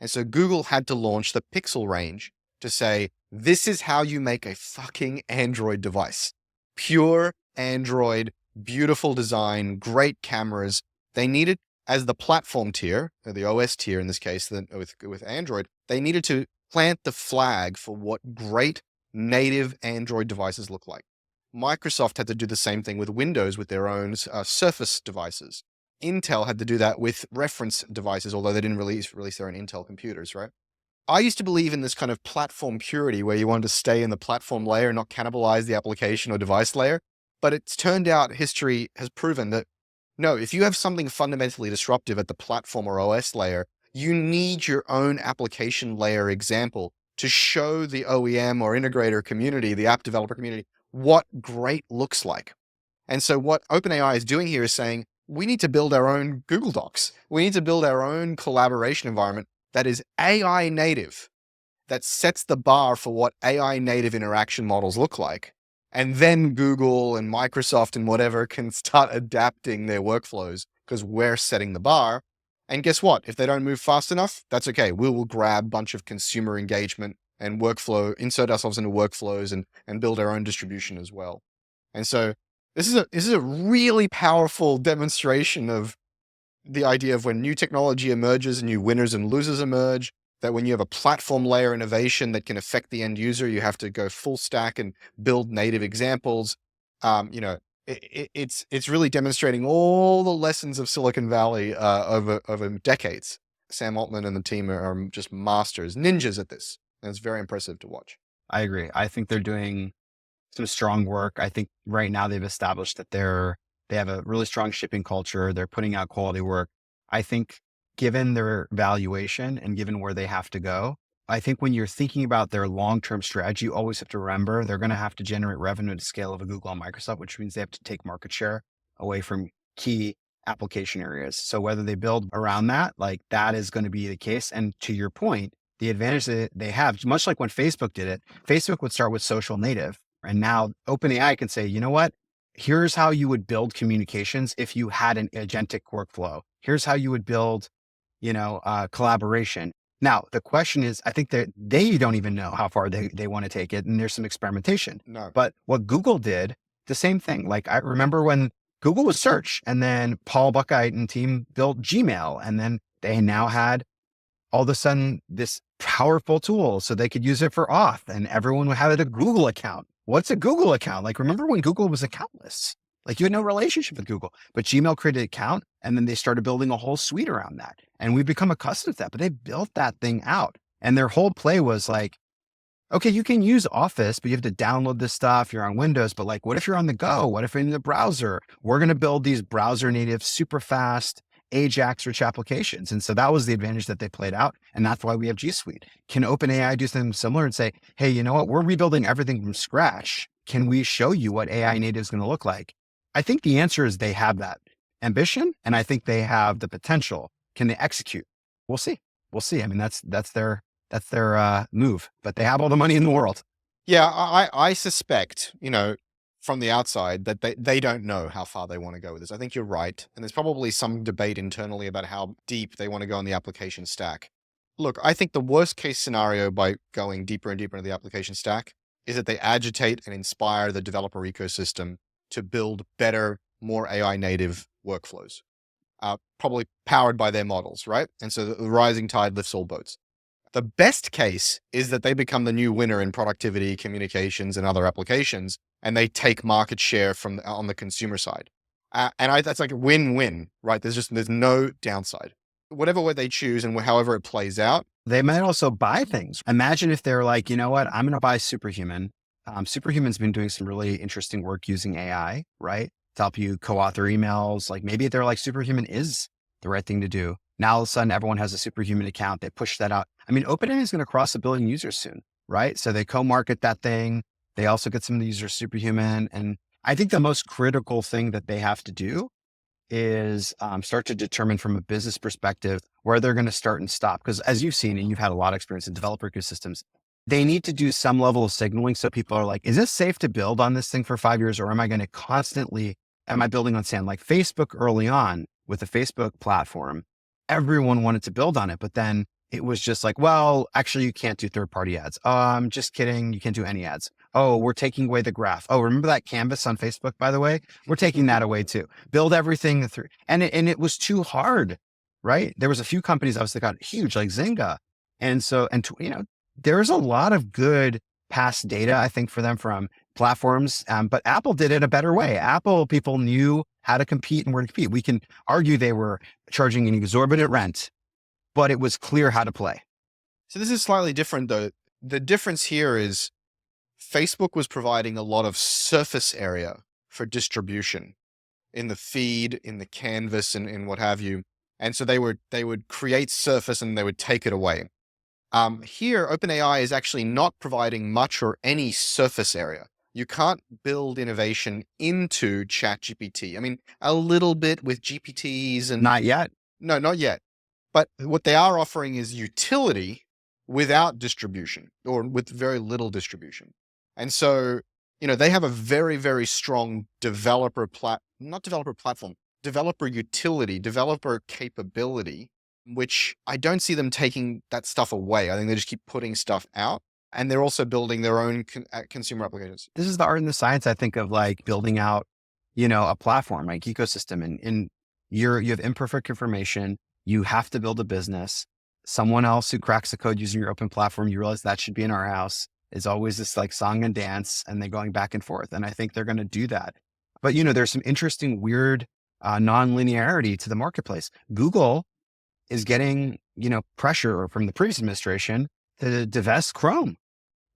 And so Google had to launch the Pixel range to say, this is how you make a fucking Android device. Pure Android, beautiful design, great cameras. They needed, as the platform tier, or the OS tier in this case, with Android, they needed to plant the flag for what great native Android devices look like. Microsoft had to do the same thing with Windows with their own Surface devices. Intel had to do that with reference devices, although they didn't release their own Intel computers, right? I used to believe in this kind of platform purity where you wanted to stay in the platform layer and not cannibalize the application or device layer. But it's turned out history has proven that no, if you have something fundamentally disruptive at the platform or OS layer, you need your own application layer example to show the OEM or integrator community, the app developer community, what great looks like. And so what OpenAI is doing here is saying, we need to build our own Google Docs. We need to build our own collaboration environment that is AI native, that sets the bar for what AI native interaction models look like. And then Google and Microsoft and whatever can start adapting their workflows because we're setting the bar. And guess what? If they don't move fast enough, that's okay. We will grab a bunch of consumer engagement and workflow, insert ourselves into workflows and build our own distribution as well. And so this is a really powerful demonstration of the idea of when new technology emerges, new winners and losers emerge, that when you have a platform layer innovation that can affect the end user, you have to go full stack and build native examples. It's really demonstrating all the lessons of Silicon Valley over decades. Sam Altman and the team are just masters, ninjas at this. And it's very impressive to watch. I agree. I think they're doing some strong work. I think right now they've established that they have a really strong shipping culture. They're putting out quality work. I think given their valuation and given where they have to go, I think when you're thinking about their long-term strategy, you always have to remember they're going to have to generate revenue at the scale of a Google and Microsoft, which means they have to take market share away from key application areas. So whether they build around that, like that is going to be the case. And to your point, the advantage that they have, much like when Facebook did it, Facebook would start with social native. And now OpenAI can say, you know what? Here's how you would build communications if you had an agentic workflow. Here's how you would build, collaboration. Now, the question is, I think that they don't even know how far they want to take it. And there's some experimentation. No. But what Google did, the same thing. Like I remember when Google was search and then Paul Buckheit and team built Gmail. And then they now had all of a sudden this powerful tool so they could use it for auth and everyone had a Google account. What's a Google account? Like, remember when Google was accountless? Like you had no relationship with Google, but Gmail created an account and then they started building a whole suite around that. And we've become accustomed to that, but they built that thing out. And their whole play was like, okay, you can use Office, but you have to download this stuff. You're on Windows, but like, what if you're on the go? What if you're in the browser? We're going to build these browser native, super fast Ajax-rich applications. And so that was the advantage that they played out. And that's why we have G Suite. Can OpenAI do something similar and say, hey, you know what? We're rebuilding everything from scratch. Can we show you what AI native is going to look like? I think the answer is they have that ambition. And I think they have the potential. Can they execute? We'll see. We'll see. I mean, that's their move, but they have all the money in the world. Yeah, I suspect, from the outside that they don't know how far they want to go with this. I think you're right. And there's probably some debate internally about how deep they want to go in the application stack. Look, I think the worst case scenario by going deeper and deeper into the application stack is that they agitate and inspire the developer ecosystem to build better, more AI native workflows, probably powered by their models, right? And so the rising tide lifts all boats. The best case is that they become the new winner in productivity, communications, and other applications, and they take market share on the consumer side. That's like a win-win, right? There's no downside. Whatever way they choose and however it plays out. They might also buy things. Imagine if they're like, you know what? I'm going to buy Superhuman. Superhuman's been doing some really interesting work using AI, right? To help you co-author emails. Like maybe they're like Superhuman is the right thing to do. Now all of a sudden everyone has a Superhuman account. They push that out. I mean, OpenAI is going to cross 1 billion users soon, right? So they co-market that thing. They also get some of the users Superhuman. And I think the most critical thing that they have to do is start to determine from a business perspective where they're going to start and stop. Because as you've seen, and you've had a lot of experience in developer ecosystems, they need to do some level of signaling. So people are like, is this safe to build on this thing for 5 years? Or am I going to constantly, am I building on sand? Like Facebook early on with the Facebook platform, everyone wanted to build on it, but then it was just like, well, actually you can't do third-party ads. I'm just kidding. You can't do any ads. Oh, we're taking away the graph. Oh, remember that canvas on Facebook, by the way? We're taking that away too. Build everything through. And it was too hard, right? There was a few companies obviously got huge like Zynga. And so, there's a lot of good past data, I think, for them from platforms. But Apple did it a better way. Apple people knew how to compete and where to compete. We can argue they were charging an exorbitant rent, but it was clear how to play. So this is slightly different though. The difference here is Facebook was providing a lot of surface area for distribution in the feed, in the canvas, and what have you. And so they would create surface and they would take it away. Here, OpenAI is actually not providing much or any surface area. You can't build innovation into ChatGPT. I mean, a little bit with GPTs and... Not yet. No, not yet. But what they are offering is utility without distribution or with very little distribution. And so they have a very, very strong developer developer utility, developer capability, which I don't see them taking that stuff away. I think they just keep putting stuff out, and they're also building their own consumer applications. This is the art and the science, I think, of like building out, a platform, like ecosystem, and you have imperfect information. You have to build a business. Someone else who cracks the code using your open platform, you realize that should be in our house. Is always this like song and dance, and they're going back and forth. And I think they're going to do that. But there's some interesting, weird non-linearity to the marketplace. Google is getting, pressure from the previous administration to divest Chrome.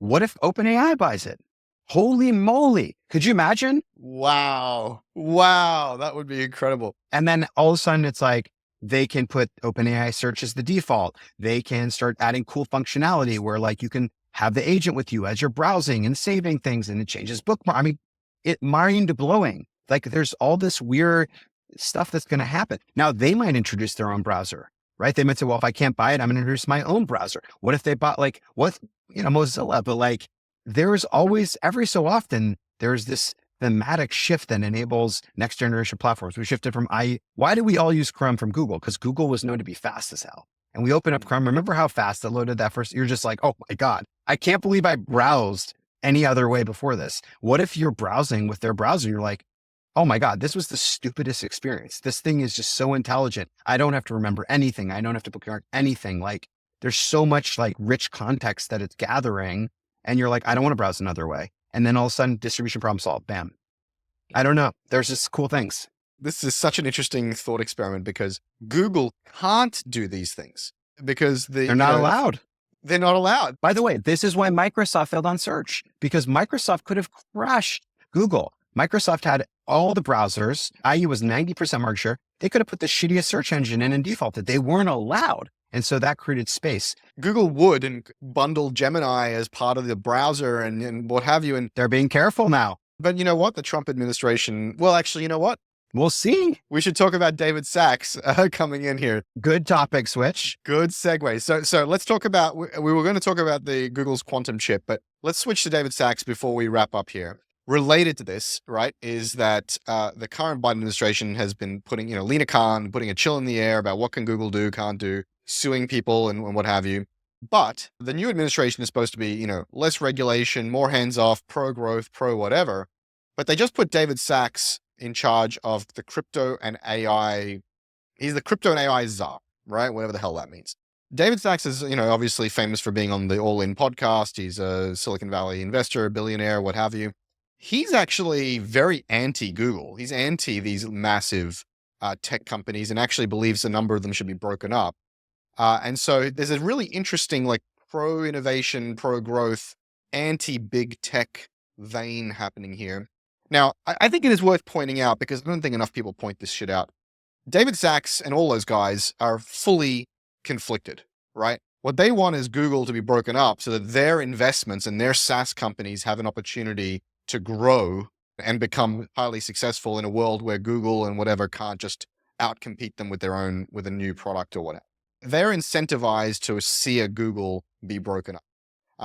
What if OpenAI buys it? Holy moly. Could you imagine? Wow. That would be incredible. And then all of a sudden it's like, they can put OpenAI search as the default. They can start adding cool functionality where like you can have the agent with you as you're browsing and saving things, and it changes bookmark. I mean, it mind blowing. Like there's all this weird stuff that's going to happen. Now they might introduce their own browser, right? They might say, well, if I can't buy it, I'm going to introduce my own browser. What if they bought like Mozilla? But like there's always, every so often, there's this thematic shift that enables next generation platforms. We shifted from why do we all use Chrome from Google? Because Google was known to be fast as hell. And we open up Chrome. Remember how fast it loaded that first? You're just like, oh my God, I can't believe I browsed any other way before this. What if you're browsing with their browser? You're like, oh my God, this was the stupidest experience. This thing is just so intelligent. I don't have to remember anything. I don't have to bookmark anything. Like there's so much like rich context that it's gathering. And you're like, I don't want to browse another way. And then all of a sudden distribution problem solved. Bam. I don't know. There's just cool things. This is such an interesting thought experiment because Google can't do these things because they're not allowed. They're not allowed. By the way, this is why Microsoft failed on search, because Microsoft could have crushed Google. Microsoft had all the browsers. IE was 90% market share. They could have put the shittiest search engine in and defaulted. They weren't allowed. And so that created space. Google would and bundle Gemini as part of the browser and what have you. And they're being careful now. But you know what? The Trump administration, well, actually, you know what? We'll see. We should talk about David Sachs coming in here. Good topic switch. Good segue. So let's talk about, we were going to talk about the Google's quantum chip, but let's switch to David Sachs before we wrap up here. Related to this, right, is that the current Biden administration has been putting, Lena Khan, putting a chill in the air about what can Google do, can't do, suing people and what have you. But the new administration is supposed to be, less regulation, more hands-off, pro-growth, pro-whatever. But they just put David Sachs in charge of the crypto and AI. He's the crypto and AI czar, right? Whatever the hell that means. David Sachs is, obviously famous for being on the All In podcast. He's a Silicon Valley investor, billionaire, what have you. He's actually very anti-Google. He's anti these massive tech companies and actually believes a number of them should be broken up. And so there's a really interesting, like, pro-innovation, pro-growth, anti-big tech vein happening here. Now, I think it is worth pointing out, because I don't think enough people point this shit out. David Sachs and all those guys are fully conflicted, right? What they want is Google to be broken up so that their investments and their SaaS companies have an opportunity to grow and become highly successful in a world where Google and whatever can't just outcompete them with a new product or whatever. They're incentivized to see a Google be broken up.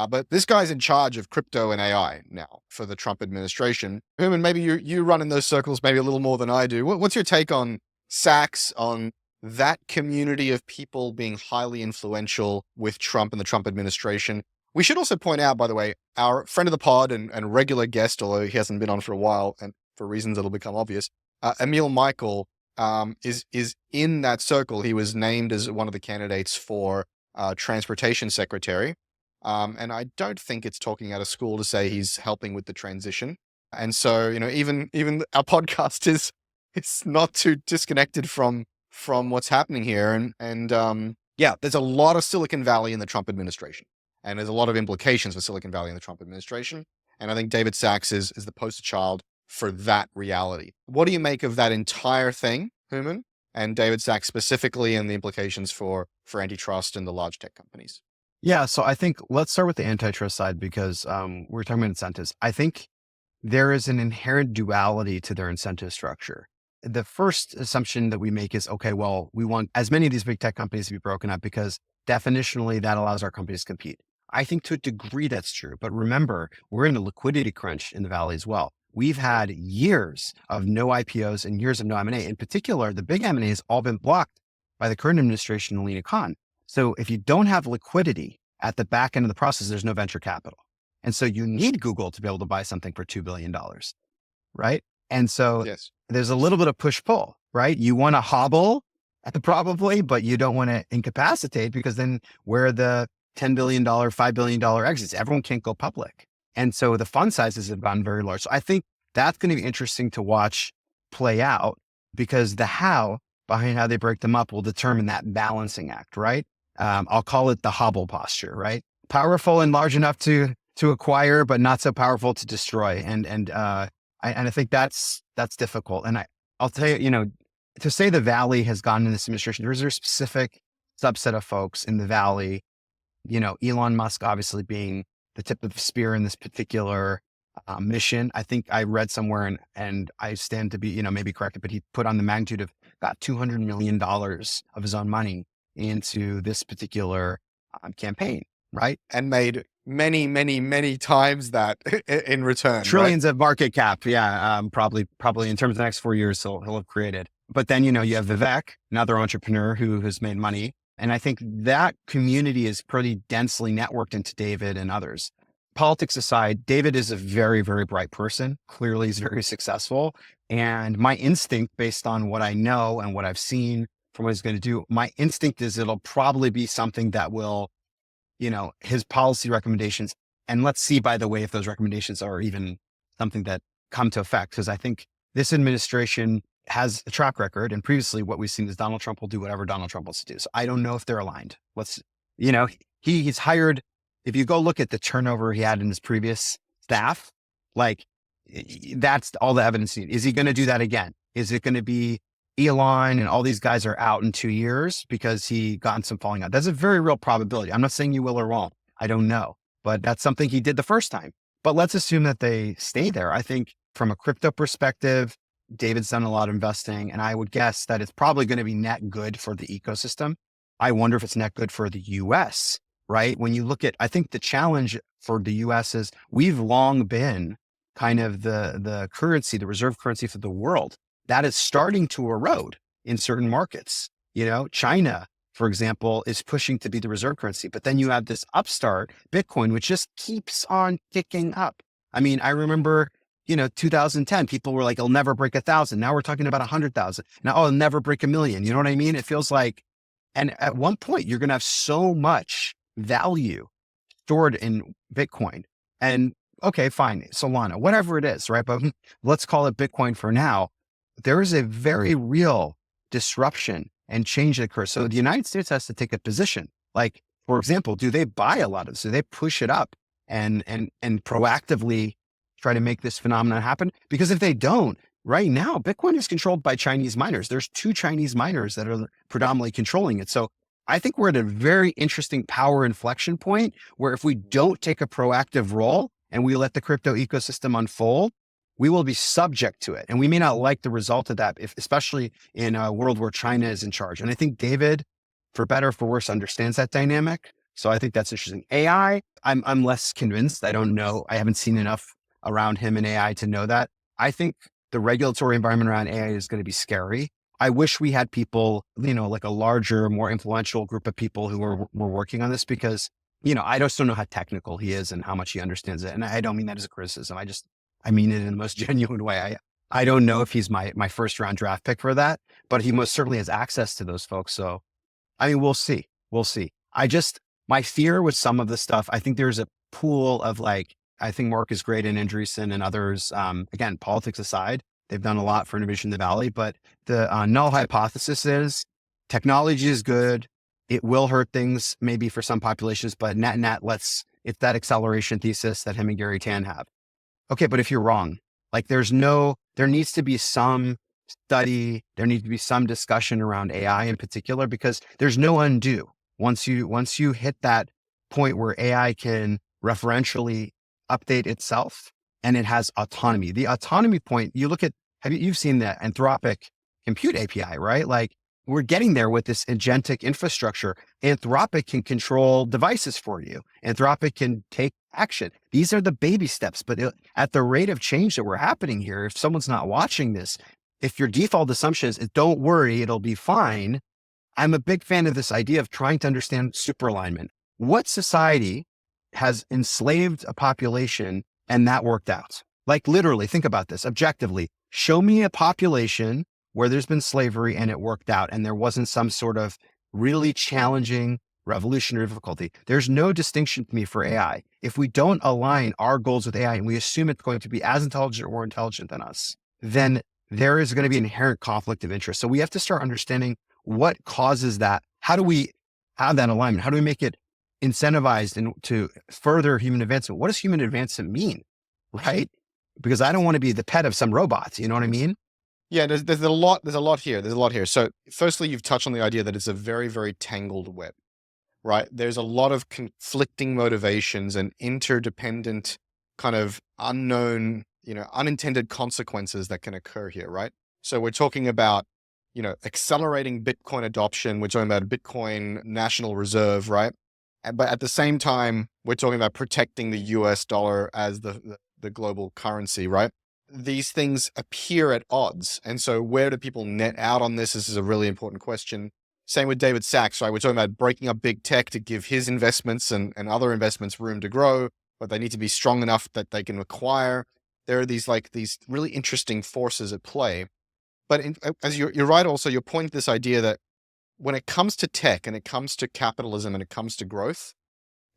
But this guy's in charge of crypto and AI now for the Trump administration. Hooman, maybe you run in those circles maybe a little more than I do. What's your take on Sachs, on that community of people being highly influential with Trump and the Trump administration? We should also point out, by the way, our friend of the pod and regular guest, although he hasn't been on for a while and for reasons that'll become obvious, Emil Michael is in that circle. He was named as one of the candidates for transportation secretary. And I don't think it's talking out of school to say he's helping with the transition. And so, even our podcast is not too disconnected from what's happening here. And yeah, there's a lot of Silicon Valley in the Trump administration, and there's a lot of implications for Silicon Valley in the Trump administration. And I think David Sachs is the poster child for that reality. What do you make of that entire thing, Hooman, and David Sachs specifically, and the implications for antitrust and the large tech companies? Yeah, so I think let's start with the antitrust side, because we're talking about incentives. I think there is an inherent duality to their incentive structure. The first assumption that we make is, okay, well, we want as many of these big tech companies to be broken up because definitionally that allows our companies to compete. I think to a degree that's true. But remember, we're in a liquidity crunch in the Valley as well. We've had years of no IPOs and years of no M&A. In particular, the big M&A has all been blocked by the current administration and Lena Khan. So if you don't have liquidity at the back end of the process, there's no venture capital. And so you need Google to be able to buy something for $2 billion, right? And so Yes. there's a little bit of push-pull, right? You want to hobble probably, but you don't want to incapacitate, because then where are the $10 billion, $5 billion exits? Everyone can't go public. And so the fund sizes have gotten very large. So I think that's going to be interesting to watch play out, because the how behind how they break them up will determine that balancing act, right? I'll call it the hobble posture, right? Powerful and large enough to acquire, but not so powerful to destroy. And I think that's difficult. And I'll tell you, to say the Valley has gotten in this administration, there's a specific subset of folks in the Valley, Elon Musk obviously being the tip of the spear in this particular mission. I think I read somewhere, and I stand to be, maybe corrected, but he put on the magnitude of got $200 million of his own money into this particular campaign, right? And made many, many, many times that in return. Trillions of market cap. Yeah. Probably in terms of the next 4 years, he'll have created. But then, you have Vivek, another entrepreneur who has made money. And I think that community is pretty densely networked into David and others. Politics aside, David is a very, very bright person. Clearly, he's very successful. And my instinct, based on what I know and what I've seen from what he's going to do, my instinct is it'll probably be something that will, his policy recommendations. And let's see, by the way, if those recommendations are even something that come to effect, because I think this administration has a track record. And previously what we've seen is Donald Trump will do whatever Donald Trump wants to do. So I don't know if they're aligned. He's hired, if you go look at the turnover he had in his previous staff, like that's all the evidence. Is he going to do that again? Is it going to be Elon and all these guys are out in 2 years because he gotten some falling out? That's a very real probability. I'm not saying you will or won't. I don't know, but that's something he did the first time. But let's assume that they stay there. I think from a crypto perspective, David's done a lot of investing, and I would guess that it's probably going to be net good for the ecosystem. I wonder if it's net good for the US, right? When you look at, I think the challenge for the US is we've long been kind of the currency, the reserve currency for the world. That is starting to erode in certain markets. China, for example, is pushing to be the reserve currency, but then you have this upstart Bitcoin, which just keeps on kicking up. I mean, I remember 2010, people were like, it'll never break 1,000. Now we're talking about 100,000. Now, it'll never break 1 million. You know what I mean? It feels like, and at one point you're going to have so much value stored in Bitcoin, and okay, fine, Solana, whatever it is, right? But let's call it Bitcoin for now. There is a very real disruption and change that occurs. So the United States has to take a position. Like, for example, do they buy a lot of this? Do they push it up and proactively try to make this phenomenon happen? Because if they don't, right now, Bitcoin is controlled by Chinese miners. There's 2 Chinese miners that are predominantly controlling it. So I think we're at a very interesting power inflection point where if we don't take a proactive role and we let the crypto ecosystem unfold, we will be subject to it. And we may not like the result of that, especially in a world where China is in charge. And I think David, for better or for worse, understands that dynamic. So I think that's interesting. AI, I'm less convinced. I don't know. I haven't seen enough around him and AI to know that. I think the regulatory environment around AI is going to be scary. I wish we had people, like a larger, more influential group of people who were working on this, because, I just don't know how technical he is and how much he understands it. And I don't mean that as a criticism. I mean it in the most genuine way. I don't know if he's my first round draft pick for that, but he most certainly has access to those folks. So, I mean, we'll see. My fear with some of the stuff, I think there's a pool of I think Mark is great, and Andreessen and others, again, politics aside, they've done a lot for innovation in the Valley, but the null hypothesis is technology is good. It will hurt things maybe for some populations, but net, it's that acceleration thesis that him and Gary Tan have. Okay, but if you're wrong, there needs to be some study, there needs to be some discussion around AI in particular, because there's no undo. Once you hit that point where AI can referentially update itself and it has autonomy. The autonomy point, you've seen the Anthropic compute API, right? we're getting there with this agentic infrastructure. Anthropic can control devices for you. Anthropic can take action. These are the baby steps, but at the rate of change that we're happening here, if someone's not watching this, if your default assumption is don't worry, it'll be fine. I'm a big fan of this idea of trying to understand superalignment. What society has enslaved a population and that worked out? Like literally, think about this objectively. Show me a population where there's been slavery and it worked out and there wasn't some sort of really challenging revolutionary difficulty. There's no distinction to me for AI. If we don't align our goals with AI and we assume it's going to be as intelligent or more intelligent than us, then there is going to be an inherent conflict of interest. So we have to start understanding what causes that. How do we have that alignment? How do we make it incentivized and to further human advancement? What does human advancement mean? Right? Because I don't want to be the pet of some robots. You know what I mean? Yeah, there's a lot here. So firstly, you've touched on the idea that it's a very, very tangled web, right? There's a lot of conflicting motivations and interdependent kind of unknown, unintended consequences that can occur here, right? So we're talking about, accelerating Bitcoin adoption. We're talking about Bitcoin national reserve, right? But at the same time, we're talking about protecting the US dollar as the global currency, right? These things appear at odds. And so where do people net out on this? This is a really important question. Same with David Sachs, right? We're talking about breaking up big tech to give his investments and other investments room to grow, but they need to be strong enough that they can acquire. There are these really interesting forces at play. But as you're right, also, you're pointing to this idea that when it comes to tech and it comes to capitalism and it comes to growth,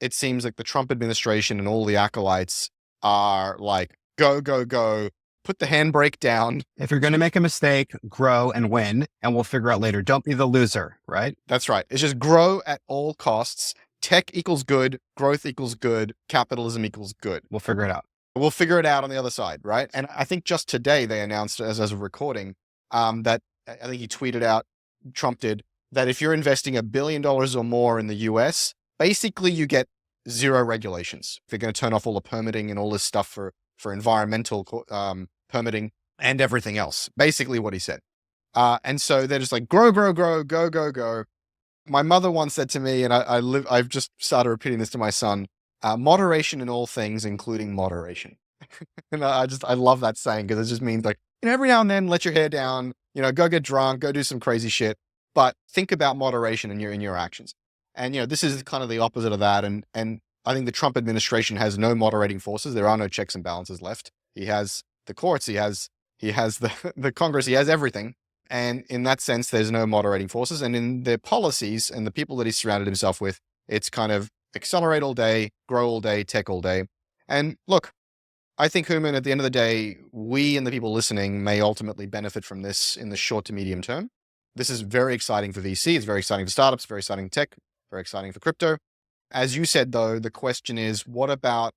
it seems like the Trump administration and all the acolytes are like, go, go, go. Put the handbrake down. If you're going to make a mistake, grow and win, and we'll figure out later. Don't be the loser, right? That's right. It's just grow at all costs. Tech equals good. Growth equals good. Capitalism equals good. We'll figure it out. We'll figure it out on the other side, right? And I think just today they announced, as of recording, that I think he tweeted out, Trump did, that if you're investing $1 billion or more in the US, basically you get zero regulations. They're going to turn off all the permitting and all this stuff for environmental permitting and everything else. Basically what he said. And so they're just like, grow, grow, grow, go, go, go. My mother once said to me, and I've just started repeating this to my son, moderation in all things, including moderation. And I love that saying because it just means like, every now and then let your hair down, go get drunk, go do some crazy shit, but think about moderation in your actions. And, this is kind of the opposite of that. And I think the Trump administration has no moderating forces. There are no checks and balances left. He has the courts, he has the Congress, he has everything. And in that sense, there's no moderating forces. And in their policies and the people that he's surrounded himself with, it's kind of accelerate all day, grow all day, tech all day. And look, I think, Hooman, at the end of the day, we and the people listening may ultimately benefit from this in the short to medium term. This is very exciting for VC. It's very exciting for startups, very exciting for tech, very exciting for crypto. As you said, though, the question is, what about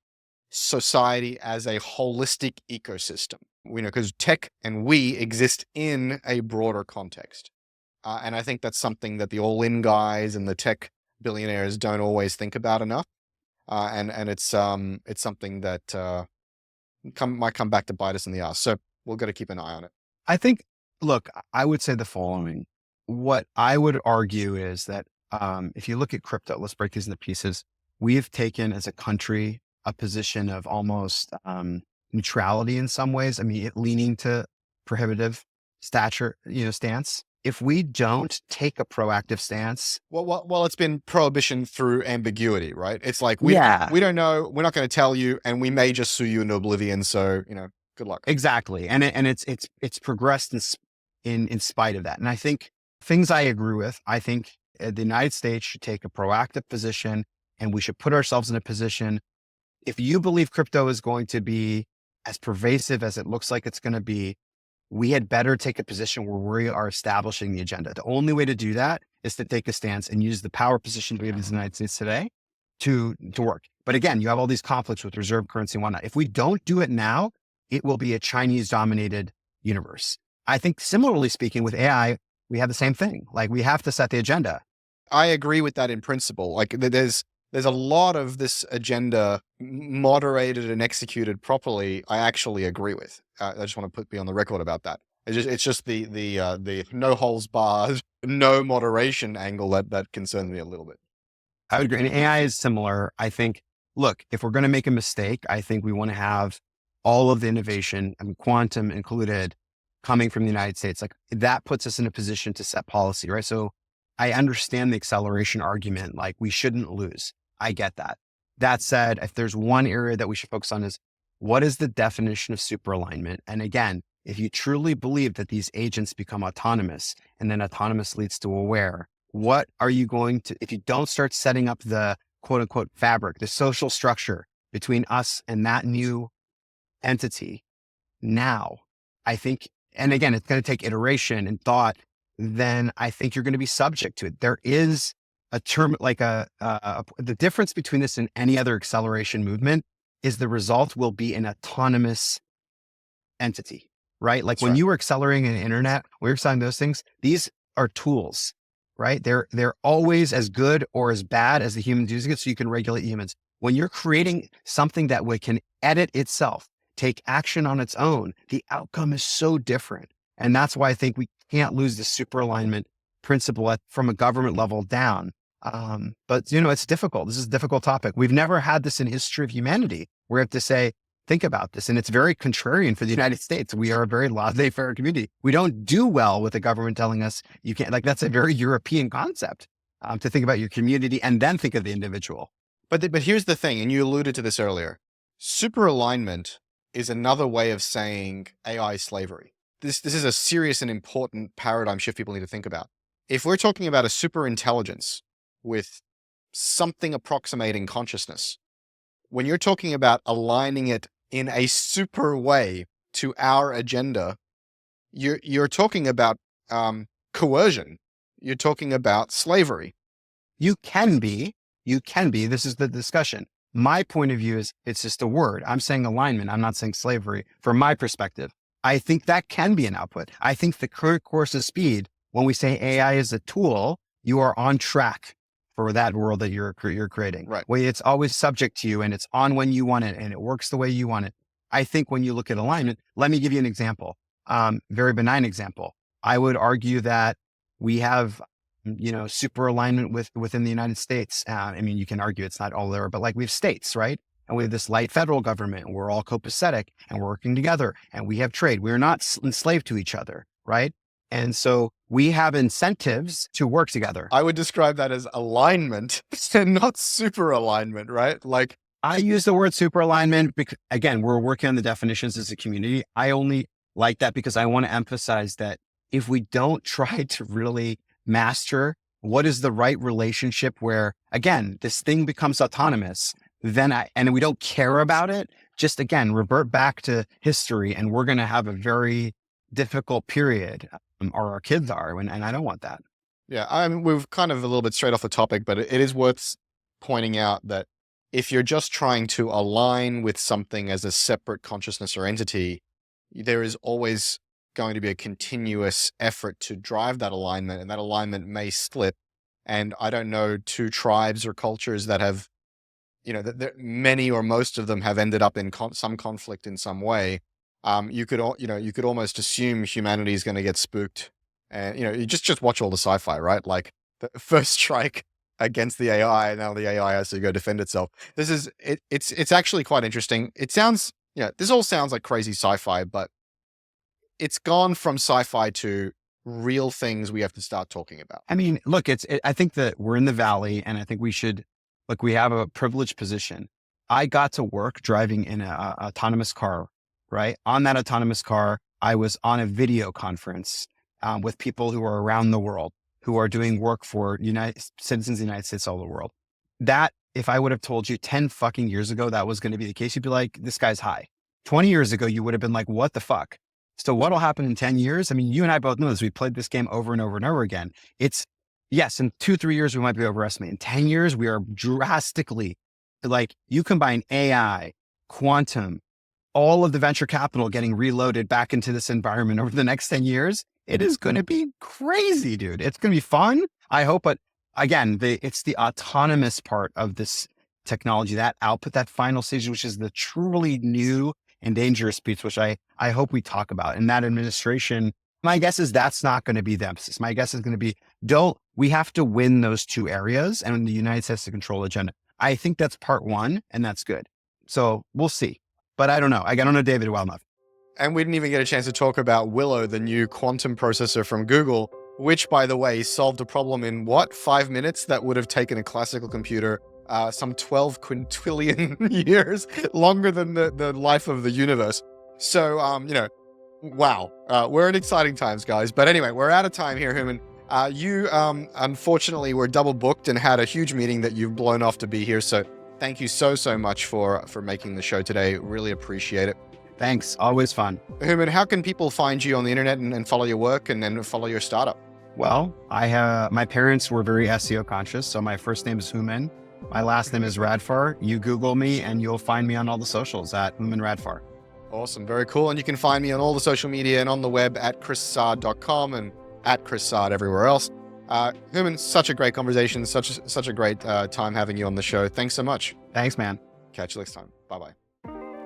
society as a holistic ecosystem? Because tech and we exist in a broader context. And I think that's something that the all-in guys and the tech billionaires don't always think about enough. And it's something that might come back to bite us in the ass. So we've got to keep an eye on it. I think, look, I would say the following. What I would argue is that if you look at crypto, let's break these into pieces. We have taken as a country a position of almost neutrality in some ways. I mean, leaning to prohibitive stance. If we don't take a proactive stance, well, it's been prohibition through ambiguity, right? It's like we don't know, we're not going to tell you, and we may just sue you into oblivion. So good luck. Exactly, and it's progressed in spite of that. And I think things I agree with. I think the United States should take a proactive position, and we should put ourselves in a position. If you believe crypto is going to be as pervasive as it looks like it's going to be, we had better take a position where we are establishing the agenda. The only way to do that is to take a stance and use the power position we have in the United States today to work. But again, you have all these conflicts with reserve currency and whatnot. If we don't do it now, it will be a Chinese dominated universe. I think similarly speaking with AI, we have the same thing. Like we have to set the agenda. I agree with that in principle. Like there's a lot of this agenda moderated and executed properly. I actually agree with. I just want to be on the record about that. It's just the no holes barred, no moderation angle that concerns me a little bit. I would agree. And AI is similar. I think, look, if we're going to make a mistake, I think we want to have all of the innovation, I mean, quantum included, coming from the United States. Like that puts us in a position to set policy, right? So I understand the acceleration argument. Like we shouldn't lose. I get that. That said, if there's one area that we should focus on is what is the definition of superalignment? And again, if you truly believe that these agents become autonomous and then autonomous leads to aware, what are you going to, if you don't start setting up the quote unquote fabric, the social structure between us and that new entity now, I think, and again, it's going to take iteration and thought, then I think you're going to be subject to it. There is a term like the difference between this and any other acceleration movement is the result will be an autonomous entity, right? Like when you were accelerating the internet, we were accelerating those things. These are tools, right? They're always as good or as bad as the humans using it, so you can regulate humans. When you're creating something that can edit itself, take action on its own, the outcome is so different. And that's why I think we can't lose the superalignment principle from a government level down. But it's difficult. This is a difficult topic. We've never had this in history of humanity. We have to say, think about this. And it's very contrarian for the United States. We are a very laissez-faire community. We don't do well with the government telling us you can't, like that's a very European concept to think about your community and then think of the individual. But here's the thing, and you alluded to this earlier. Superalignment is another way of saying AI slavery. This is a serious and important paradigm shift people need to think about. If we're talking about a super intelligence with something approximating consciousness, when you're talking about aligning it in a super way to our agenda, you're talking about coercion. You're talking about slavery. You can be. This is the discussion. My point of view is it's just a word. I'm saying alignment. I'm not saying slavery. From my perspective, I think that can be an output. I think the current course of speed, when we say AI is a tool, you are on track for that world that you're creating. Right. Where it's always subject to you and it's on when you want it and it works the way you want it. I think when you look at alignment, let me give you an example. Very benign example. I would argue that we have super alignment within the United States. I mean, you can argue it's not all there, but like we have states, right? And we have this light federal government. And we're all copacetic and we're working together and we have trade. We're not enslaved to each other, right? And so we have incentives to work together. I would describe that as alignment and not super alignment, right? Like I use the word super alignment because again, we're working on the definitions as a community. I only like that because I want to emphasize that if we don't try to really master what is the right relationship where, again, this thing becomes autonomous, and we don't care about it, just again, revert back to history and we're going to have a very difficult period, or our kids are, and I don't want that. Yeah, I mean, we've kind of a little bit straight off the topic, but it is worth pointing out that if you're just trying to align with something as a separate consciousness or entity, there is always going to be a continuous effort to drive that alignment, and that alignment may slip. And I don't know two tribes or cultures that have, that many or most of them have ended up in some conflict in some way. You could almost assume humanity is going to get spooked, and you just watch all the sci-fi, right? Like the first strike against the AI, now the AI has to go defend itself. It's actually quite interesting. It sounds, this all sounds like crazy sci-fi, but it's gone from sci-fi to real things we have to start talking about. I mean, look, I think that we're in the valley and I think we have a privileged position. I got to work driving in an autonomous car, right? On that autonomous car, I was on a video conference with people who are around the world, who are doing work for citizens of the United States all over the world. That, if I would have told you 10 fucking years ago that was going to be the case, you'd be like, this guy's high. 20 years ago, you would have been like, what the fuck? So what'll happen in 10 years? I mean, you and I both know this. We played this game over and over and over again. Yes, in 2-3 years, we might be overestimating. In 10 years, we are drastically, like you combine AI, quantum, all of the venture capital getting reloaded back into this environment over the next 10 years. It is going to be crazy, dude. It's going to be fun. I hope, but again, it's the autonomous part of this technology, that output, that final stage, which is the truly new and dangerous speech, which I hope we talk about. And that administration, my guess is that's not going to be the emphasis. My guess is going to be, we have to win those two areas, and the United States has to control the agenda. I think that's part one, and that's good. So we'll see. But I don't know. I don't know David well enough. And we didn't even get a chance to talk about Willow, the new quantum processor from Google, which, by the way, solved a problem in 5 minutes that would have taken a classical computer some 12 quintillion years, longer than the life of the universe. So, wow. We're in exciting times, guys. But anyway, we're out of time here, Hooman. You, unfortunately, were double booked and had a huge meeting that you've blown off to be here. So thank you so much for making the show today. Really appreciate it. Thanks. Always fun. Hooman, how can people find you on the internet and follow your work and then follow your startup? Well, my parents were very SEO conscious. So my first name is Hooman. My last name is Radfar. You Google me and you'll find me on all the socials at Hooman Radfar. Awesome. Very cool. And you can find me on all the social media and on the web at chrissard.com and at chrissard everywhere else. Hooman, such a great conversation. Such a great time having you on the show. Thanks so much. Thanks, man. Catch you next time. Bye-bye.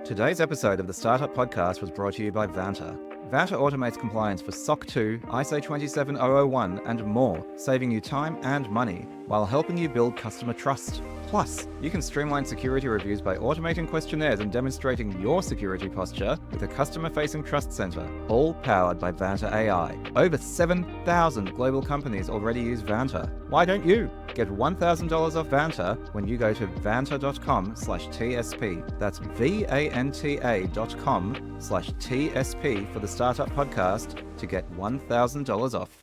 Today's episode of the Startup Podcast was brought to you by Vanta. Vanta automates compliance for SOC 2, ISO 27001, and more, saving you time and money while helping you build customer trust. Plus, you can streamline security reviews by automating questionnaires and demonstrating your security posture with a customer-facing trust center, all powered by Vanta AI. Over 7,000 global companies already use Vanta. Why don't you? Get $1,000 off Vanta when you go to vanta.com/TSP. That's VANTA.com/TSP for the Startup Podcast to get $1,000 off.